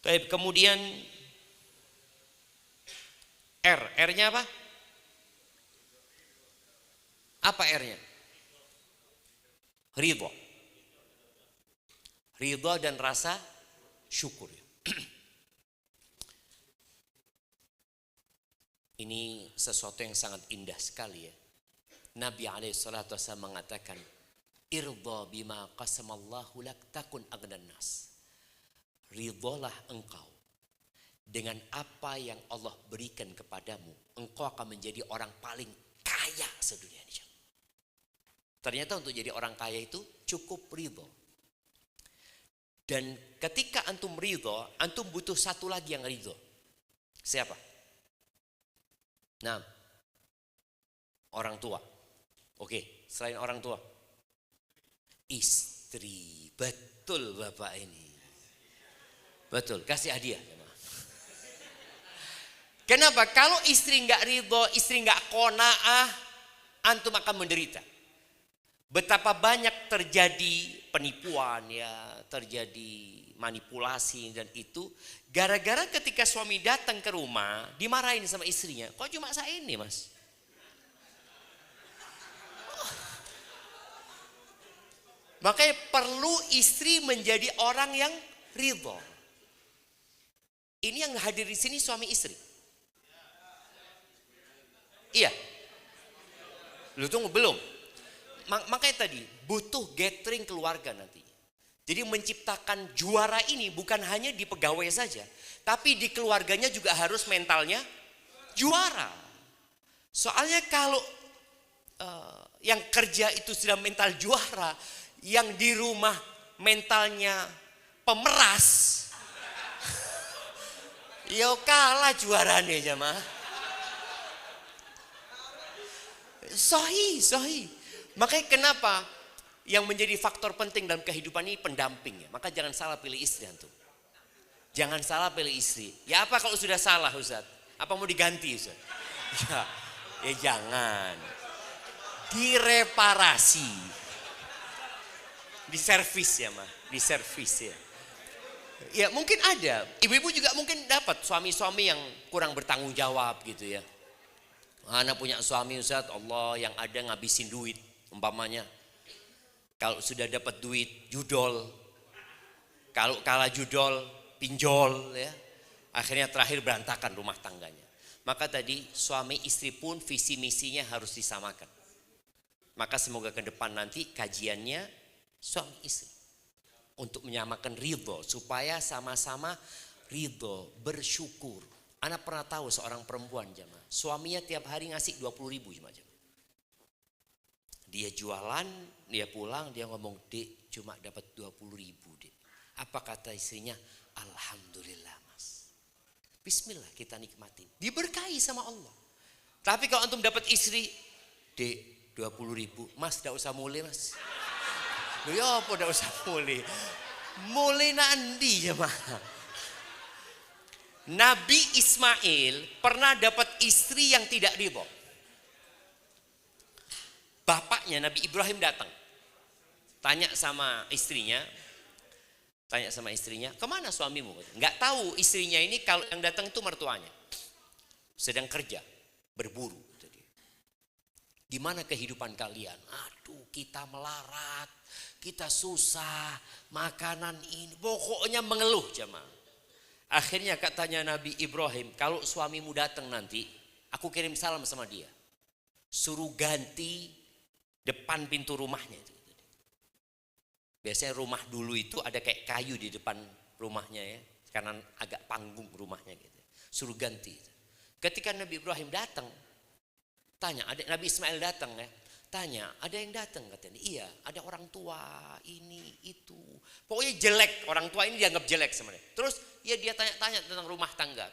Baik, kemudian R. R-nya apa? Apa R-nya? Ridho. Ridho dan rasa syukur. Ini sesuatu yang sangat indah sekali ya. Nabi alaihissalatu wassalam mengatakan, Irdha bima qasamallahu lak takun aghnan nas. Ridholah engkau dengan apa yang Allah berikan kepadamu. Engkau akan menjadi orang paling kaya sedunia ini. Ternyata untuk jadi orang kaya itu cukup ridho. Dan ketika antum ridho, antum butuh satu lagi yang ridho. Siapa? Nah, orang tua. Oke, selain orang tua. Istri. Betul Bapak ini. Betul, kasih hadiah. Kenapa? Kalau istri nggak ridho, istri nggak qanaah, antum akan menderita. Betapa banyak terjadi penipuan ya, terjadi manipulasi dan itu gara-gara ketika suami datang ke rumah dimarahin sama istrinya. Kok cuma saya ini, Mas? Makanya perlu istri menjadi orang yang ridho. Ini yang hadir di sini suami istri. Iya. Lu tunggu belum? Makanya tadi butuh gathering keluarga nanti. Jadi menciptakan juara ini bukan hanya di pegawai saja, tapi di keluarganya juga harus mentalnya juara. Soalnya kalau yang kerja itu sudah mental juara, yang di rumah mentalnya pemeras, ya kalah juaranya jemaah. Sahih. Makanya kenapa yang menjadi faktor penting dalam kehidupan ini pendamping ya. Maka jangan salah pilih istri antum. Jangan salah pilih istri. Ya apa kalau sudah salah Ustaz? Apa mau diganti Ustaz? Ya jangan. Direparasi. Diservis ya mah. Diservis ya. Ya mungkin ada. Ibu-ibu juga mungkin dapat suami-suami yang kurang bertanggung jawab gitu ya. Anak punya suami Ustaz, Allah yang ada ngabisin duit. Umpamanya kalau sudah dapat duit judol, kalau kalah judol pinjol ya, akhirnya terakhir berantakan rumah tangganya. Maka tadi suami istri pun visi misinya harus disamakan. Maka semoga ke depan nanti kajiannya suami istri untuk menyamakan ridho supaya sama-sama ridho, bersyukur. Anak pernah tahu seorang perempuan jemaah, suaminya tiap hari ngasih 20.000 jemaah. Dia jualan, dia pulang, dia ngomong, Dek cuma dapat 20.000 Dek. Apa kata istrinya? Alhamdulillah Mas. Bismillah kita nikmatin. Diberkahi sama Allah. Tapi kalau antum dapat istri, Dek 20.000, Mas tidak usah mulai Mas. Ya apa tidak usah mulai. Mulai nanti jemaah. Nabi Ismail pernah dapat istri yang tidak ridho. Bapaknya Nabi Ibrahim datang. Tanya sama istrinya, kemana suamimu? Enggak tahu istrinya ini kalau yang datang itu mertuanya. Sedang kerja, berburu. Gimana kehidupan kalian? Aduh kita melarat, kita susah, makanan ini. Pokoknya mengeluh jemaah. Akhirnya katanya Nabi Ibrahim, kalau suamimu datang nanti, aku kirim salam sama dia. Suruh ganti depan pintu rumahnya. Biasanya rumah dulu itu ada kayak kayu di depan rumahnya ya. Karena agak panggung rumahnya gitu. Suruh ganti. Ketika Nabi Ibrahim datang, tanya, Nabi Ismail datang ya. Tanya, ada yang datang katanya. Iya, ada orang tua, ini, itu. Pokoknya jelek, orang tua ini dianggap jelek sebenarnya. Terus ya dia tanya-tanya tentang rumah tangga.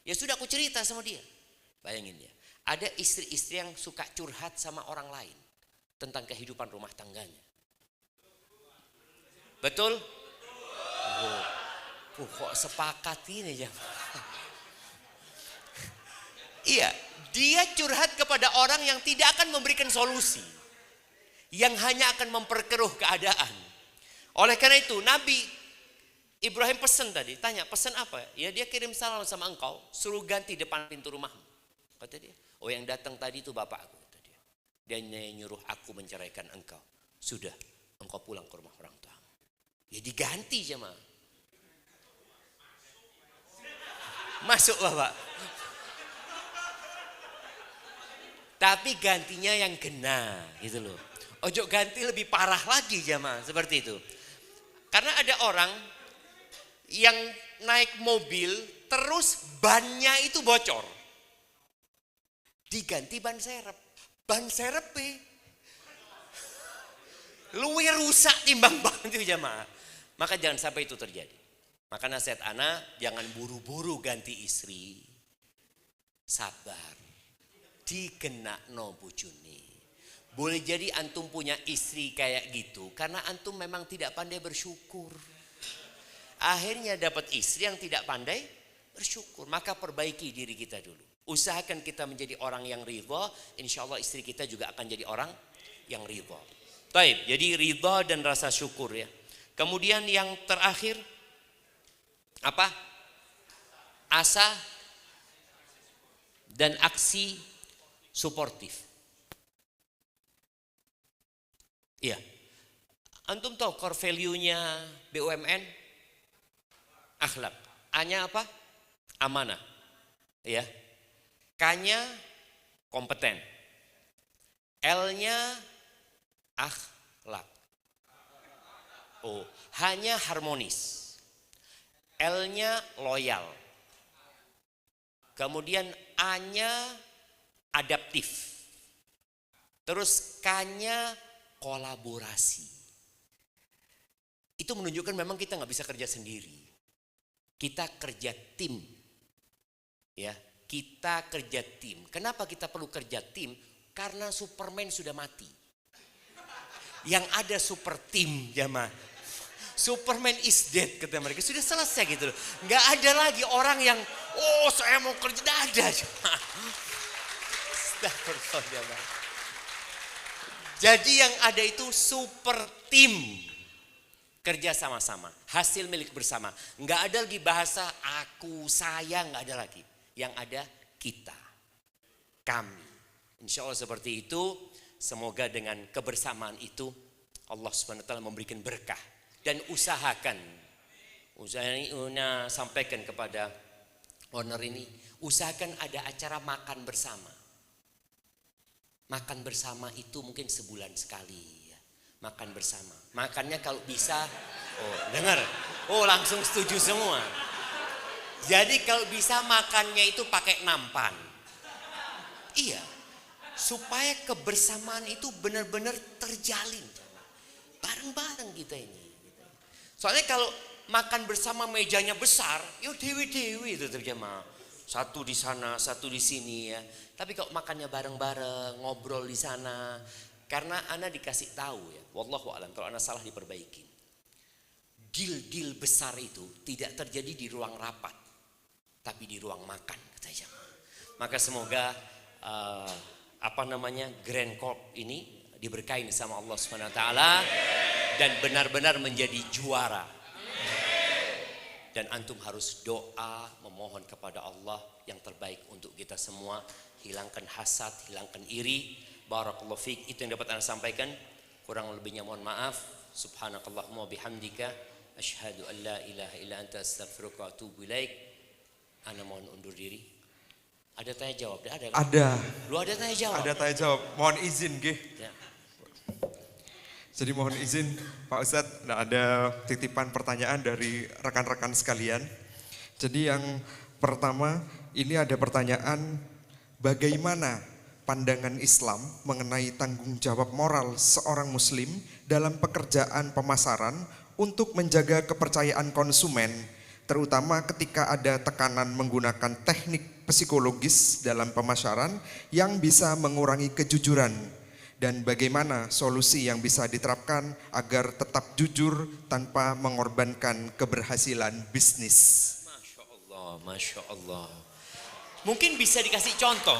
Ya sudah aku cerita sama dia. Bayangin ya, ada istri-istri yang suka curhat sama orang lain tentang kehidupan rumah tangganya. Betul? Kok sepakat ini ya? Iya, dia curhat kepada orang yang tidak akan memberikan solusi. Yang hanya akan memperkeruh keadaan. Oleh karena itu Nabi Ibrahim pesan tadi, tanya pesan apa? Ya dia kirim salam sama engkau, suruh ganti depan pintu rumahmu. Kata dia, oh yang datang tadi itu bapakku. Kata dia. Dia nyuruh aku menceraikan engkau. Sudah, engkau pulang ke rumah orang tua. Ya diganti jemaah. Masuk bapak. Tapi gantinya yang kena gitu loh. Ojo ganti lebih parah lagi jemaah seperti itu. Karena ada orang yang naik mobil terus bannya itu bocor. Diganti ban serep. Ban serep luwih rusak timbang ban itu jemaah. Maka jangan sampai itu terjadi. Maka nasihat ana, jangan buru-buru ganti istri. Sabar. Dikenakno bojone. Boleh jadi antum punya istri kayak gitu karena antum memang tidak pandai bersyukur. Akhirnya dapat istri yang tidak pandai bersyukur. Maka perbaiki diri kita dulu. Usahakan kita menjadi orang yang ridha, insya Allah istri kita juga akan jadi orang yang ridha. Taib, jadi ridha dan rasa syukur ya. Kemudian yang terakhir apa? Asa dan aksi suportif. Iya. Antum tahu core value-nya BUMN? Akhlak. A-nya apa? Amanah. Ya. K-nya kompeten. L-nya akhlak. Oh, H-nya harmonis. L-nya loyal. Kemudian A-nya adaptif. Terus K-nya kolaborasi. Itu menunjukkan memang kita nggak bisa kerja sendiri. Kita kerja tim. Ya, kita kerja tim. Kenapa kita perlu kerja tim? Karena Superman sudah mati. Yang ada super tim, jamaah. Superman is dead, kata mereka. Sudah selesai gitu loh. Nggak ada lagi orang yang, oh saya mau kerja. Nggak ada. Jadi yang ada itu super tim. Kerja sama-sama. Hasil milik bersama. Nggak ada lagi bahasa aku, saya, nggak ada lagi. Yang ada kita. Kami. Insya Allah seperti itu. Semoga dengan kebersamaan itu Allah SWT memberikan berkah. Dan usahakan. Sampaikan kepada owner ini. Usahakan ada acara makan bersama. Makan bersama itu mungkin sebulan sekali. Makan bersama. Makannya kalau bisa, oh dengar, oh langsung setuju semua. Jadi kalau bisa makannya itu pakai nampan. Iya, supaya kebersamaan itu benar-benar terjalin. Bareng-bareng kita ini. Soalnya kalau makan bersama mejanya besar, yo dewi-dewi itu terjemah. Satu di sana, satu di sini ya. Tapi kalau makannya bareng-bareng, ngobrol di sana. Karena ana dikasih tahu ya, wallahu a'lam, kalau ana salah diperbaiki. Deal-deal besar itu tidak terjadi di ruang rapat, tapi di ruang makan, katanya. Maka semoga Grand Corp ini diberkahi sama Allah Subhanahu wa taala dan benar-benar menjadi juara. Dan antum harus doa memohon kepada Allah yang terbaik untuk kita semua, hilangkan hasad, hilangkan iri. Barakallahu fiik, itu yang dapat Anda sampaikan. Kurang lebihnya mohon maaf. Subhanakallahumma bihamdika asyhadu an la ilaha illa anta astaghfiruka wa atubu ilaik. Ana mohon undur diri. Ada tanya jawab? Ada. Kan? Ada. Lu ada tanya jawab? Ada tanya jawab. Mohon izin, nggih. Ya. Jadi mohon izin Pak Ustadz, ada titipan pertanyaan dari rekan-rekan sekalian. Jadi yang pertama, ini ada pertanyaan, bagaimana pandangan Islam mengenai tanggung jawab moral seorang muslim dalam pekerjaan pemasaran untuk menjaga kepercayaan konsumen, terutama ketika ada tekanan menggunakan teknik psikologis dalam pemasaran yang bisa mengurangi kejujuran, dan bagaimana solusi yang bisa diterapkan agar tetap jujur tanpa mengorbankan keberhasilan bisnis. Masya Allah, Masya Allah. Mungkin bisa dikasih contoh.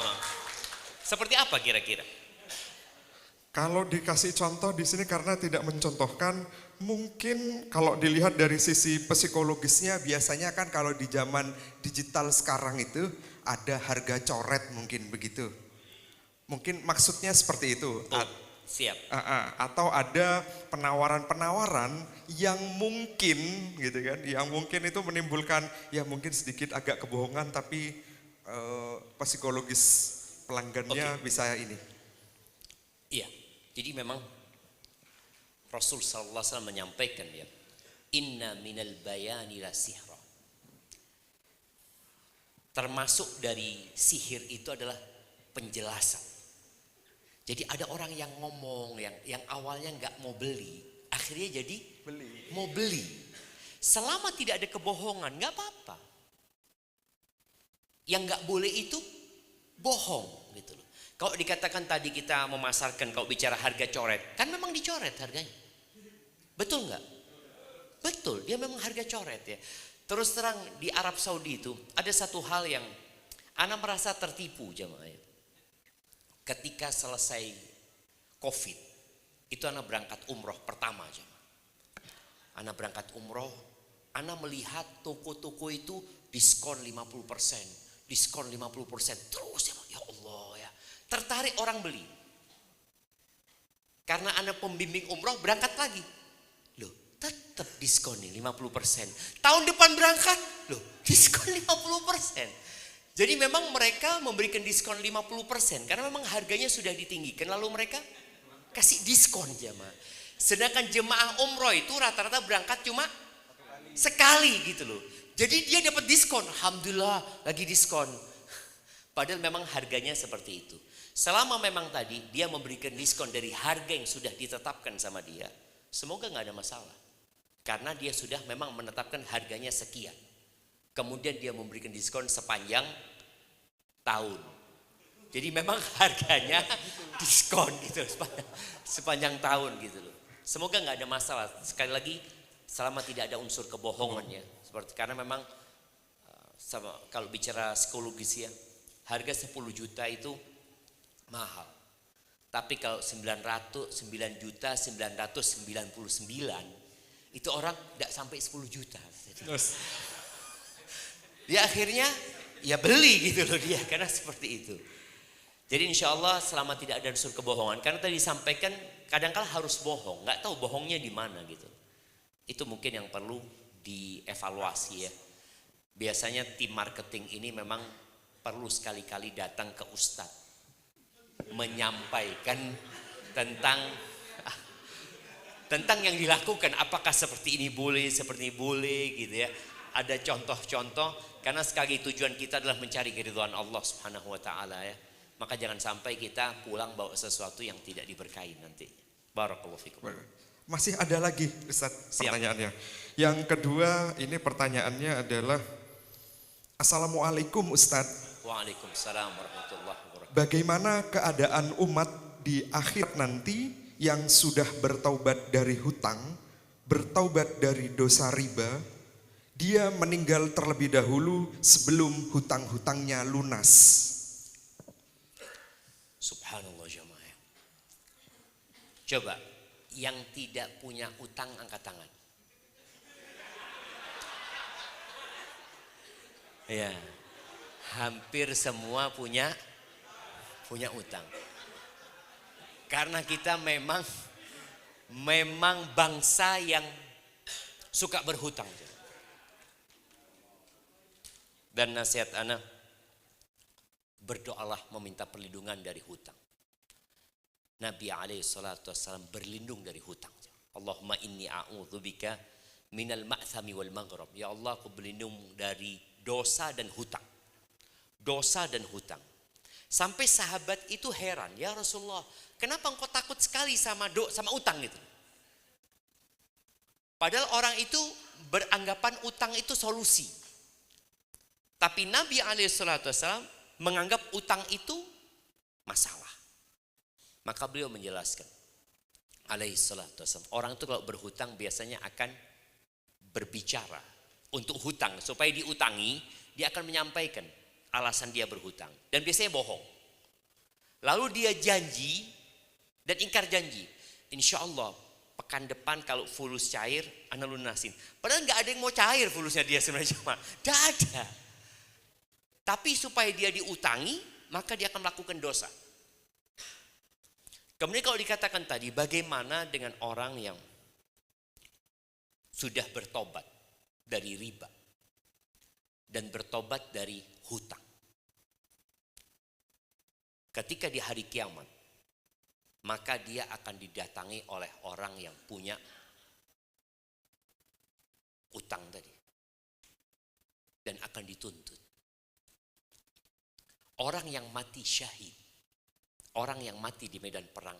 Seperti apa kira-kira? Kalau dikasih contoh di sini karena tidak mencontohkan, mungkin kalau dilihat dari sisi psikologisnya biasanya kan kalau di zaman digital sekarang itu ada harga coret mungkin begitu. Mungkin maksudnya seperti itu. Oh, siap. Atau ada penawaran-penawaran yang mungkin gitu kan, yang mungkin itu menimbulkan ya mungkin sedikit agak kebohongan tapi psikologis pelanggannya bisa ini. Iya, jadi memang Rasul sallallahu alaihi wasallam menyampaikan ya, inna minal bayani la sihra. Termasuk dari sihir itu adalah penjelasan. Jadi ada orang yang ngomong yang awalnya nggak mau beli, akhirnya jadi mau beli. Selama tidak ada kebohongan nggak apa-apa. Yang nggak boleh itu bohong gitu loh. Kalau dikatakan tadi kita memasarkan, kalau bicara harga coret, kan memang dicoret harganya. Betul nggak? Betul, dia memang harga coret ya. Terus terang di Arab Saudi itu ada satu hal yang ana merasa tertipu jemaah. Ketika selesai COVID, Itu anak berangkat umroh pertama aja. Anak berangkat umroh, anak melihat toko-toko itu diskon 50%, diskon 50%. Terus ya Allah ya. Tertarik orang beli. Karena anak pembimbing umroh berangkat lagi. Loh, tetap diskon nih 50%. Tahun depan berangkat, loh, diskon 50%. Jadi memang mereka memberikan diskon 50% karena memang harganya sudah ditinggikan, lalu mereka kasih diskon jemaah. Sedangkan jemaah umroh itu rata-rata berangkat cuma sekali gitu loh. Jadi dia dapat diskon, alhamdulillah lagi diskon. Padahal memang harganya seperti itu. Selama memang tadi dia memberikan diskon dari harga yang sudah ditetapkan sama dia, semoga nggak ada masalah. Karena dia sudah memang menetapkan harganya sekian. Kemudian dia memberikan diskon sepanjang tahun. Jadi memang harganya diskon gitu sepanjang tahun gitu loh. Semoga nggak ada masalah. Sekali lagi selama tidak ada unsur kebohongannya. Seperti karena memang kalau bicara psikologis ya, harga 10 juta itu mahal. Tapi kalau 9 juta 999 itu orang tidak sampai 10 juta. Dia akhirnya ya beli gitu loh dia karena seperti itu. Jadi insya Allah selama tidak ada unsur kebohongan, karena tadi disampaikan kadang-kala harus bohong, nggak tahu bohongnya di mana gitu. Itu mungkin yang perlu dievaluasi ya. Biasanya tim marketing ini memang perlu sekali-kali datang ke ustadz, menyampaikan tentang yang dilakukan, apakah seperti ini boleh, seperti ini boleh gitu ya. Ada contoh-contoh, karena sekali tujuan kita adalah mencari keridhaan Allah Subhanahu wa taala ya. Maka jangan sampai kita pulang bawa sesuatu yang tidak diberkahi nanti. Barakallahu fikum. Masih ada lagi Ustaz pertanyaannya. Yang kedua ini pertanyaannya adalah, Assalamualaikum Ustaz. Waalaikumsalam warahmatullahi wabarakatuh. Bagaimana keadaan umat di akhir nanti yang sudah bertaubat dari hutang, bertaubat dari dosa riba, dia meninggal terlebih dahulu sebelum hutang-hutangnya lunas? Subhanallah jemaah. Coba yang tidak punya utang angkat tangan. Ya, hampir semua punya utang. Karena kita memang bangsa yang suka berhutang. Dan nasihat anak, berdoalah meminta perlindungan dari hutang. Nabi SAW berlindung dari hutang. Allahumma inni a'udzubika minal ma'thami wal maghrab. Ya Allah, aku berlindung dari dosa dan hutang. Dosa dan hutang. Sampai sahabat itu heran, ya Rasulullah, kenapa engkau takut sekali sama utang itu? Padahal orang itu beranggapan utang itu solusi. Tapi Nabi SAW menganggap utang itu masalah. Maka beliau menjelaskan, alaihissalam, orang itu kalau berhutang biasanya akan berbicara untuk hutang. Supaya diutangi, dia akan menyampaikan alasan dia berhutang. Dan biasanya bohong. Lalu dia janji dan ingkar janji. Insya Allah pekan depan kalau fulus cair, ana lunasin. Padahal nggak ada yang mau cair fulusnya dia sebenarnya. Tidak ada. Tapi supaya dia diutangi, maka dia akan melakukan dosa. Kemudian kalau dikatakan tadi, bagaimana dengan orang yang sudah bertobat dari riba dan bertobat dari hutang? Ketika di hari kiamat, maka dia akan didatangi oleh orang yang punya utang tadi dan akan dituntut. Orang yang mati syahid, orang yang mati di medan perang,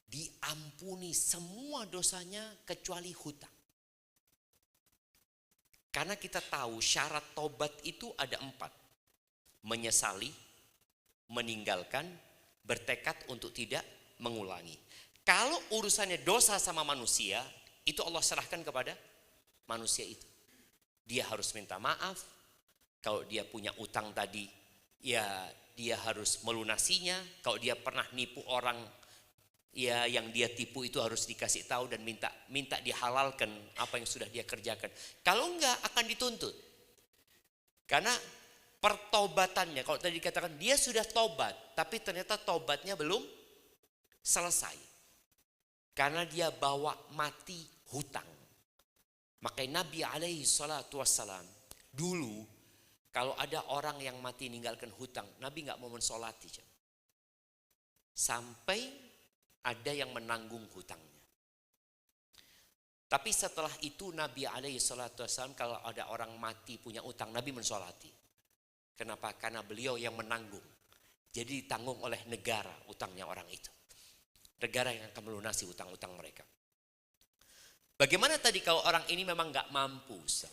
diampuni semua dosanya kecuali hutang. Karena kita tahu syarat tobat itu ada 4. Menyesali, meninggalkan, bertekad untuk tidak mengulangi. Kalau urusannya dosa sama manusia, itu Allah serahkan kepada manusia itu. Dia harus minta maaf. Kalau dia punya utang tadi, ya dia harus melunasinya. Kalau dia pernah nipu orang ya yang dia tipu itu harus dikasih tahu dan minta dihalalkan apa yang sudah dia kerjakan. Kalau enggak akan dituntut. Karena pertobatannya, kalau tadi dikatakan dia sudah tobat, tapi ternyata tobatnya belum selesai. Karena dia bawa mati hutang. Makanya Nabi alaihi salatu wassalam dulu kalau ada orang yang mati ninggalkan hutang, Nabi nggak mau mensolati. Sampai ada yang menanggung hutangnya. Tapi setelah itu Nabi alaihi salatu wassalam kalau ada orang mati punya hutang, Nabi mensolati. Kenapa? Karena beliau yang menanggung. Jadi ditanggung oleh negara hutangnya orang itu. Negara yang akan melunasi hutang-hutang mereka. Bagaimana tadi kalau orang ini memang nggak mampu, Ustaz?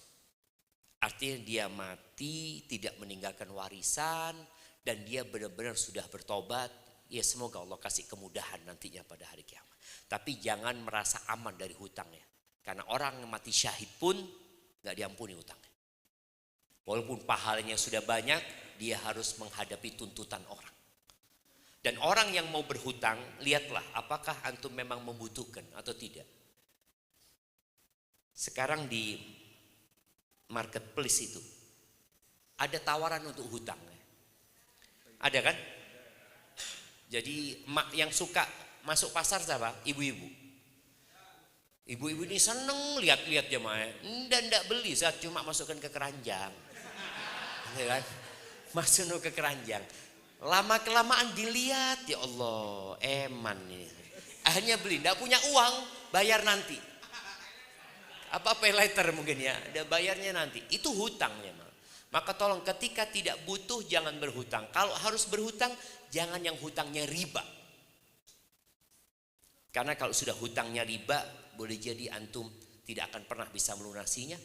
Artinya dia mati, tidak meninggalkan warisan, dan dia benar-benar sudah bertobat. Ya semoga Allah kasih kemudahan nantinya pada hari kiamat. Tapi jangan merasa aman dari hutangnya. Karena orang yang mati syahid pun nggak diampuni hutangnya. Walaupun pahalanya sudah banyak, dia harus menghadapi tuntutan orang. Dan orang yang mau berhutang, lihatlah apakah antum memang membutuhkan atau tidak. Sekarang di marketplace itu ada tawaran untuk hutang. Ada kan? Jadi yang suka masuk pasar siapa? Ibu-ibu. Ibu-ibu ini seneng lihat-lihat jemaah. Nggak beli, saya cuma masukkan ke keranjang. Ya kan? Masuk ke keranjang. Lama kelamaan dilihat, ya Allah, eman ini. Akhirnya beli, nggak punya uang, bayar nanti. Apa pay later mungkin ya, ada bayarnya nanti. Itu hutangnya. Maka tolong ketika tidak butuh jangan berhutang. Kalau harus berhutang, jangan yang hutangnya riba. Karena kalau sudah hutangnya riba, boleh jadi antum tidak akan pernah bisa melunasinya.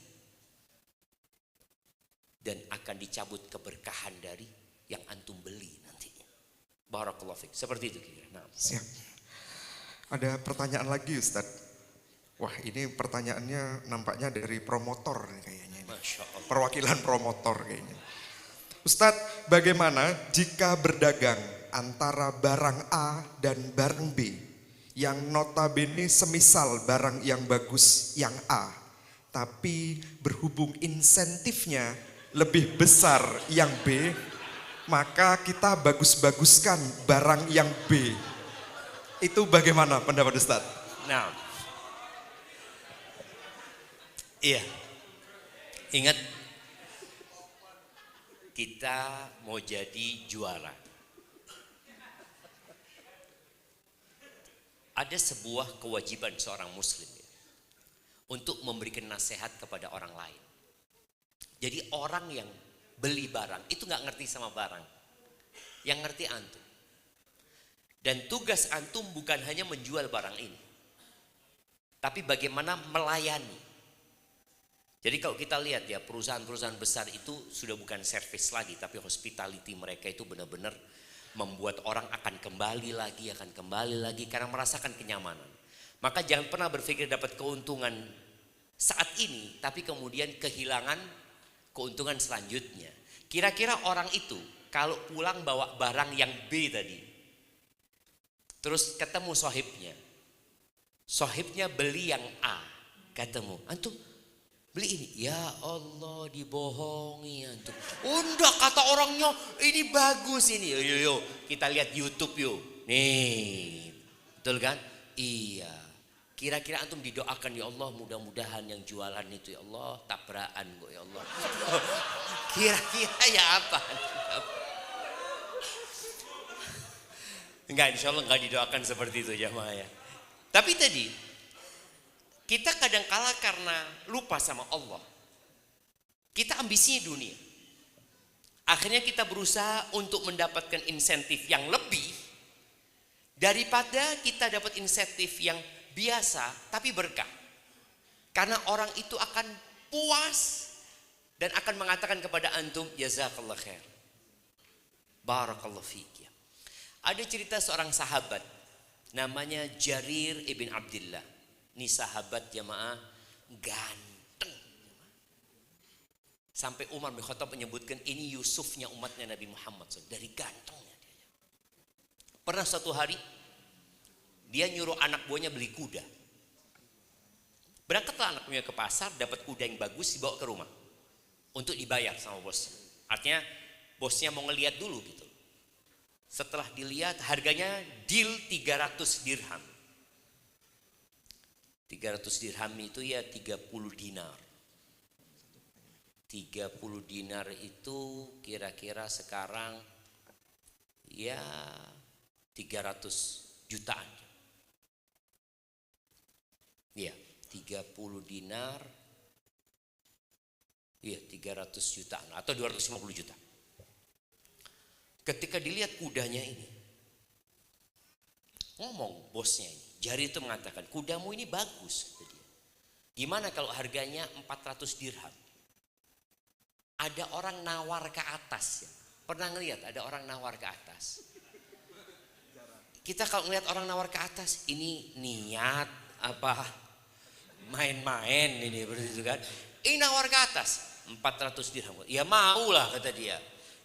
Dan akan dicabut keberkahan dari yang antum beli nantinya. Barakallahu fiik. Seperti itu kira. Nah. Siap. Ada pertanyaan lagi Ustadz. Wah ini pertanyaannya nampaknya dari promotor kayaknya. Masya Allah. Perwakilan promotor kayaknya. Ustadz, bagaimana jika berdagang antara barang A dan barang B yang notabene semisal barang yang bagus yang A, tapi berhubung insentifnya lebih besar yang B, maka kita bagus-baguskan barang yang B. Itu bagaimana pendapat Ustadz? Nah, iya, ingat kita mau jadi juara. Ada sebuah kewajiban seorang muslim ya, untuk memberikan nasihat kepada orang lain. Jadi orang yang beli barang itu nggak ngerti sama barang, yang ngerti antum. Dan tugas antum bukan hanya menjual barang ini, tapi bagaimana melayani. Jadi kalau kita lihat ya perusahaan-perusahaan besar itu sudah bukan servis lagi, tapi hospitality mereka itu benar-benar membuat orang akan kembali lagi karena merasakan kenyamanan. Maka jangan pernah berpikir dapat keuntungan saat ini, tapi kemudian kehilangan keuntungan selanjutnya. Kira-kira orang itu kalau pulang bawa barang yang B tadi, terus ketemu sohibnya beli yang A, ketemu, antum beli ini, ya Allah dibohongi antum. Udah kata orangnya ini bagus ini, yuk kita lihat YouTube yuk, nih, betul kan? Iya. Kira-kira antum didoakan ya Allah mudah-mudahan yang jualan itu ya Allah tabrakan kok ya Allah. Kira-kira ya apa? Enggak, insya Allah enggak didoakan seperti itu jamaah ya. Tapi tadi kita kadang kala karena lupa sama Allah. Kita ambisinya dunia. Akhirnya kita berusaha untuk mendapatkan insentif yang lebih daripada kita dapat insentif yang biasa tapi berkah. Karena orang itu akan puas dan akan mengatakan kepada antum jazakallah khair. Barakallahu fiik ya. Ada cerita seorang sahabat namanya Jarir ibn Abdullah. Ini sahabat jamaah ganteng. Sampai Umar bin Khattab menyebutkan ini Yusufnya umatnya Nabi Muhammad. Dari gantengnya dia. Pernah suatu hari Dia nyuruh anak buahnya beli kuda. Berangkatlah anak buahnya ke pasar, dapat kuda yang bagus, dibawa ke rumah untuk dibayar sama bosnya. Artinya bosnya mau ngeliat dulu gitu. Setelah dilihat harganya deal 300 dirham. 300 dirham itu ya 30 dinar. 30 dinar itu kira-kira sekarang ya 300 jutaan. Iya, 30 dinar. Iya, 300 jutaan atau 250 juta. Ketika dilihat kudanya ini, ngomong bosnya ini, Jari itu mengatakan, kudamu ini bagus, kata dia. Gimana kalau harganya 400 dirham? Ada orang nawar ke atas ya. Pernah ngelihat ada orang nawar ke atas? Kita kalau ngelihat orang nawar ke atas, ini niat apa? Main-main ini begitu kan? Ini nawar ke atas 400 dirham. Ya maulah kata dia.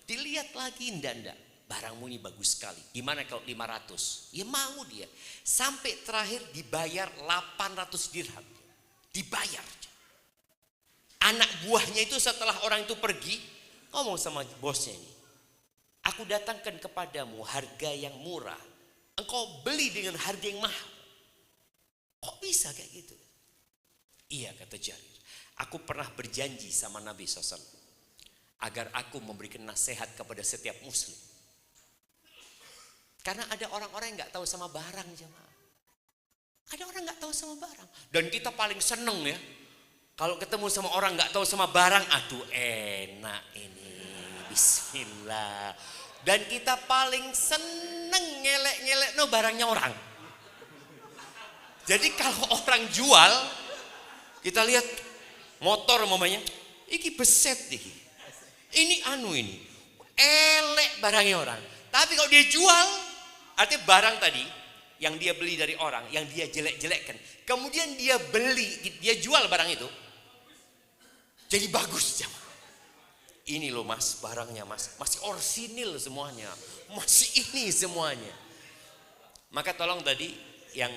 Dilihat lagi ndak. Barangmu ini bagus sekali. Gimana kalau 500? Ya mau dia. Sampai terakhir dibayar 800 dirham. Dibayar. Anak buahnya itu setelah orang itu pergi, ngomong sama bosnya ini. Aku datangkan kepadamu harga yang murah. Engkau beli dengan harga yang mahal. Kok bisa kayak gitu? Iya kata Jarir. Aku pernah berjanji sama Nabi SAW. Agar aku memberikan nasihat kepada setiap muslim. Karena ada orang-orang yang gak tahu sama barang jemaah. Ada orang gak tahu sama barang. Dan kita paling seneng ya. Kalau ketemu sama orang gak tahu sama barang. Aduh enak ini. Bismillah. Dan kita paling seneng ngelek-ngelek no barangnya orang. Jadi kalau orang jual. Kita lihat motor mamanya. Iki beset iki. Ini ini. Elek barangnya orang. Tapi kalau dia jual. Artinya barang tadi yang dia beli dari orang, yang dia jelek-jelekkan, kemudian dia beli, dia jual barang itu, jadi bagus jemaah. Ini loh mas, barangnya mas, masih orsinil semuanya, masih ini semuanya. Maka tolong tadi yang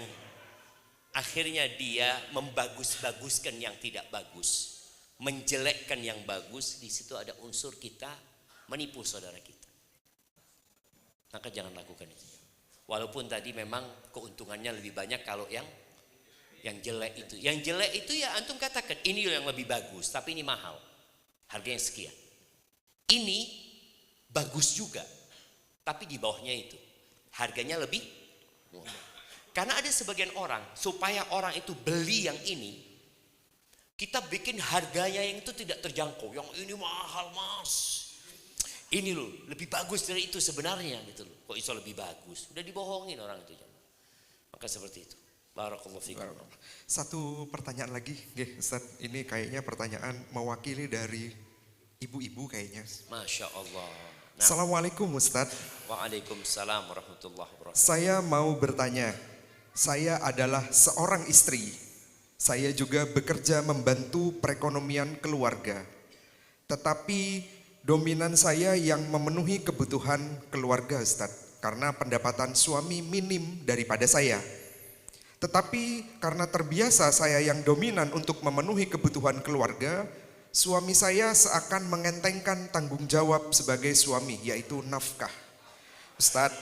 akhirnya dia membagus-baguskan yang tidak bagus, menjelekkan yang bagus, di situ ada unsur kita menipu saudara kita. Maka jangan lakukan itu. Walaupun tadi memang keuntungannya lebih banyak kalau yang jelek itu. Yang jelek itu ya antum katakan ini yang lebih bagus, tapi ini mahal. Harganya sekian. Ini bagus juga, tapi di bawahnya itu. Harganya lebih murah. Karena ada sebagian orang, supaya orang itu beli yang ini, kita bikin harganya yang itu tidak terjangkau. Yang ini mahal mas. Ini loh, lebih bagus dari itu sebenarnya gitu loh. Kok iso lebih bagus? Udah dibohongin orang itu. Maka seperti itu. Barakallahu fikum. Satu pertanyaan lagi, Ustaz. Ini kayaknya pertanyaan mewakili dari ibu-ibu kayaknya. Masya Allah. Nah. Assalamualaikum Ustaz. Waalaikumsalam warahmatullahi wabarakatuh. Saya mau bertanya. Saya adalah seorang istri. Saya juga bekerja membantu perekonomian keluarga. Tetapi dominan saya yang memenuhi kebutuhan keluarga Ustaz. Karena pendapatan suami minim daripada saya. Tetapi karena terbiasa saya yang dominan untuk memenuhi kebutuhan keluarga, suami saya seakan mengentengkan tanggung jawab sebagai suami, yaitu nafkah. Ustaz,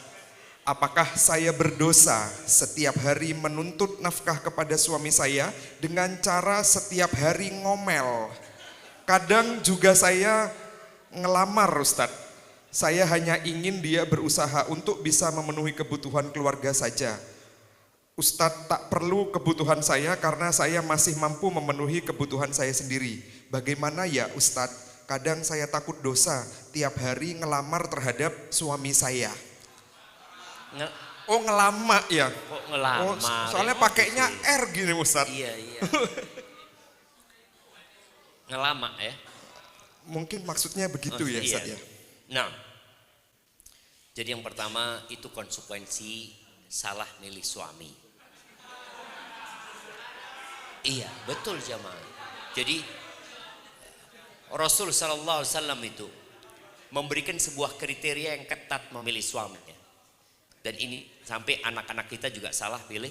apakah saya berdosa setiap hari menuntut nafkah kepada suami saya dengan cara setiap hari ngomel? Kadang juga saya ngelamar Ustaz. Saya hanya ingin dia berusaha untuk bisa memenuhi kebutuhan keluarga saja. Ustaz tak perlu kebutuhan saya karena saya masih mampu memenuhi kebutuhan saya sendiri. Bagaimana ya Ustaz? Kadang saya takut dosa tiap hari ngelamar terhadap suami saya. Oh ngelama ya? Kok ngelamar? Oh, soalnya pakainya R gini Ustaz. Iya. Ngelama ya? Mungkin maksudnya begitu ya Ustaz ya. Nah, jadi yang pertama itu konsekuensi salah milih suami. Iya, betul jamaah. Jadi Rasul sallallahu alaihi wasallam itu memberikan sebuah kriteria yang ketat memilih suaminya. Dan ini sampai anak-anak kita juga salah pilih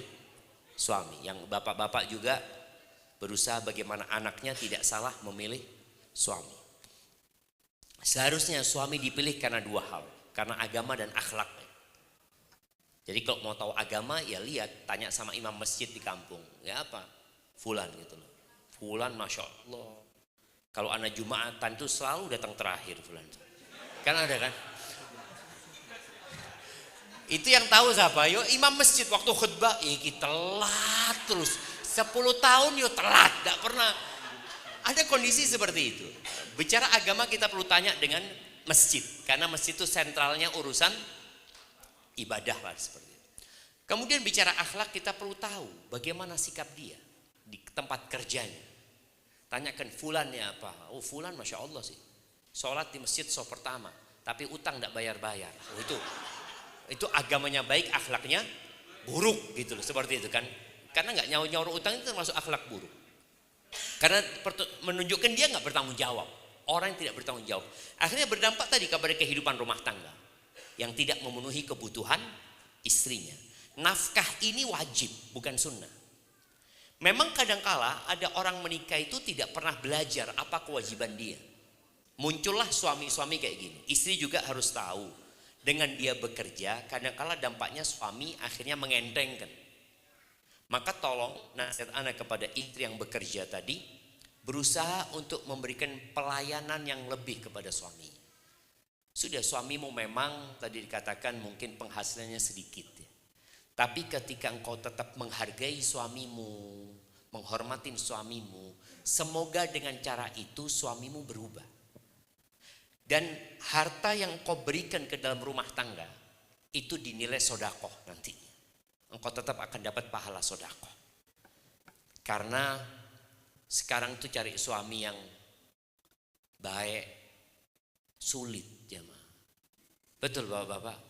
suami. Yang bapak-bapak juga berusaha bagaimana anaknya tidak salah memilih suami. Seharusnya suami dipilih karena dua hal, karena agama dan akhlak. Jadi kalau mau tahu agama ya lihat, tanya sama imam masjid di kampung. Ya apa? Fulan gitu loh. Fulan Masya Allah. Kalau anak Jumatan itu selalu datang terakhir Fulan. Kan ada kan? Itu yang tahu siapa? Yo imam masjid waktu khutbah, kita telat terus. 10 tahun yo telat, gak pernah. Ada kondisi seperti itu. Bicara agama kita perlu tanya dengan masjid. Karena masjid itu sentralnya urusan ibadah lah seperti itu. Kemudian bicara akhlak kita perlu tahu bagaimana sikap dia di tempat kerjanya. Tanyakan fulannya apa? Oh fulan Masya Allah sih. Sholat di masjid so pertama. Tapi utang gak bayar-bayar. Oh itu agamanya baik, akhlaknya buruk gitu loh. Seperti itu kan. Karena gak nyaur-nyaur utang itu termasuk akhlak buruk. Karena menunjukkan dia gak bertanggung jawab. Orang yang tidak bertanggung jawab. Akhirnya berdampak tadi kepada kehidupan rumah tangga. Yang tidak memenuhi kebutuhan istrinya. Nafkah ini wajib, bukan sunnah. Memang kadangkala ada orang menikah itu tidak pernah belajar apa kewajiban dia. Muncullah suami-suami kayak gini. Istri juga harus tahu. Dengan dia bekerja, kadangkala dampaknya suami akhirnya mengentengkan. Maka tolong nasihat anak kepada istri yang bekerja tadi, berusaha untuk memberikan pelayanan yang lebih kepada suami. Sudah suamimu memang tadi dikatakan mungkin penghasilannya sedikit ya. Tapi ketika engkau tetap menghargai suamimu, menghormatin suamimu, semoga dengan cara itu suamimu berubah. Dan harta yang engkau berikan ke dalam rumah tangga itu dinilai sodakoh nantinya. Engkau tetap akan dapat pahala sodakoh. Karena sekarang itu cari suami yang baik, sulit jemaah. Betul bapak-bapak?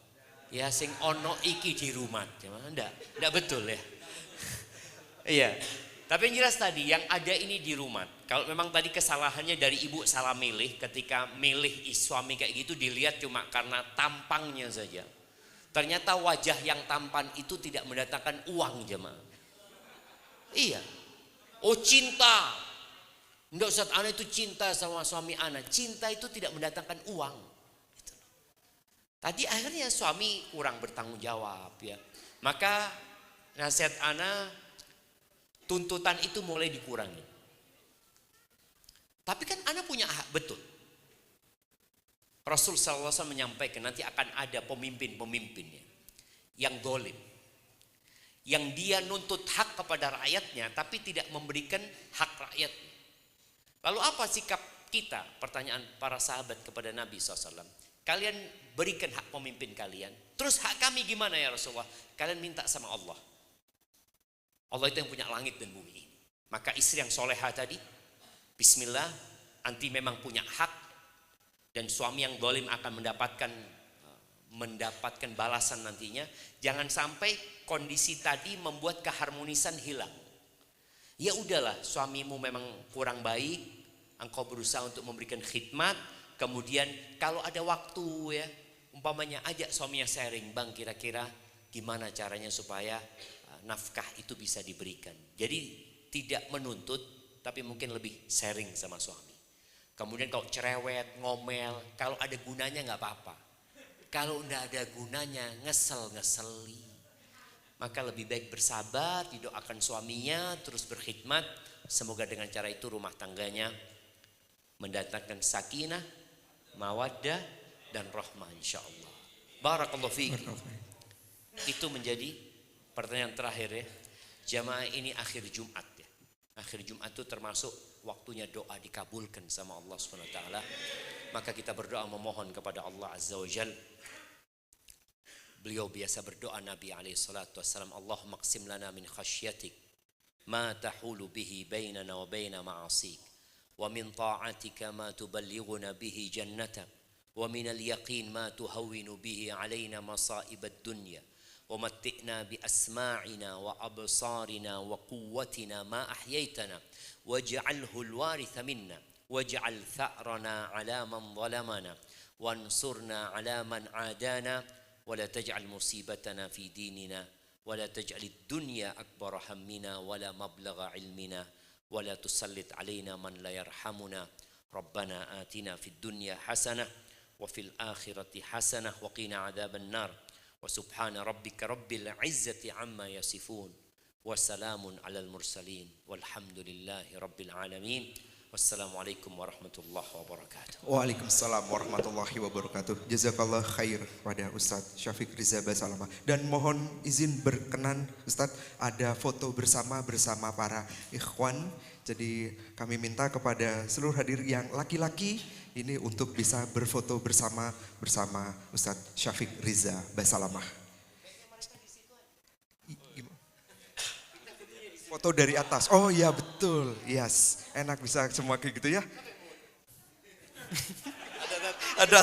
Ya sing ono iki di rumah jemaah. Enggak betul ya. Iya. Tapi yang jelas tadi yang ada ini di rumah. Kalau memang tadi kesalahannya dari ibu salah milih, ketika milih suami kayak gitu dilihat cuma karena tampangnya saja. Ternyata wajah yang tampan itu tidak mendatangkan uang jemaah. Iya. Oh cinta. Enggak Ustaz, ana itu cinta sama suami ana. Cinta itu tidak mendatangkan uang. Gitu. Tadi akhirnya suami kurang bertanggung jawab ya. Maka nasihat ana, tuntutan itu mulai dikurangi. Tapi kan ana punya hak, betul. Rasul SAW menyampaikan nanti akan ada pemimpin-pemimpinnya yang dolim. Yang dia nuntut hak kepada rakyatnya tapi tidak memberikan hak rakyatnya. Lalu apa sikap kita? Pertanyaan para sahabat kepada Nabi SAW. Kalian berikan hak pemimpin kalian. Terus hak kami gimana ya Rasulullah? Kalian minta sama Allah. Allah itu yang punya langit dan bumi ini. Maka istri yang soleha tadi, bismillah, anti memang punya hak. Dan suami yang dolim akan mendapatkan balasan nantinya. Jangan sampai kondisi tadi membuat keharmonisan hilang. Ya udahlah, suamimu memang kurang baik, engkau berusaha untuk memberikan khidmat, kemudian kalau ada waktu ya, umpamanya ajak suaminya sharing, bang kira-kira gimana caranya supaya nafkah itu bisa diberikan. Jadi tidak menuntut, tapi mungkin lebih sharing sama suami. Kemudian kalau cerewet, ngomel, kalau ada gunanya nggak apa-apa. Kalau enggak ada gunanya, ngeseli. Maka lebih baik bersabar, didoakan suaminya, terus berkhidmat. Semoga dengan cara itu rumah tangganya mendatangkan sakinah, mawaddah, dan rahmah insyaAllah. Barakallahu fiik. Itu menjadi pertanyaan terakhir ya. Jamaah ini akhir Jumat ya. Akhir Jumat itu termasuk waktunya doa dikabulkan sama Allah SWT. Maka kita berdoa memohon kepada Allah Azza wa Jal. Beliau biasa berdoa Nabi SAW. Allahumma qsim lana min khasyatik ma tahulu bihi bainana wa baina ma'asik. Wa min ta'atika ma tuballighuna bihi jannatak. Wa min al-yaqin ma tuhawwinu bihi alaina masa'ibad dunya. ومتئنا بأسماعنا وأبصارنا وقوتنا ما أحييتنا واجعله الوارث منا واجعل ثأرنا على من ظلمنا وانصرنا على من عادانا ولا تجعل مصيبتنا في ديننا ولا تجعل الدنيا أكبر همنا ولا مبلغ علمنا ولا تسلط علينا من لا يرحمنا ربنا آتنا في الدنيا حسنة وفي الآخرة حسنة وقنا عذاب النار وسبحان ربك رب العزة عما يصفون وسلام على المرسلين والحمد لله رب العالمين wassalamualaikum warahmatullahi wabarakatuh. Waalaikumsalam warahmatullahi wabarakatuh. Jazakallah khair pada Ustadz Syafiq Riza Basalamah. Dan mohon izin berkenan Ustadz, ada foto bersama para ikhwan. Jadi kami minta kepada seluruh hadir yang laki-laki ini untuk bisa berfoto bersama Ustadz Syafiq Riza Basalamah. Foto dari atas. Oh iya betul. Yes. Enak bisa semua kayak gitu ya. Ada.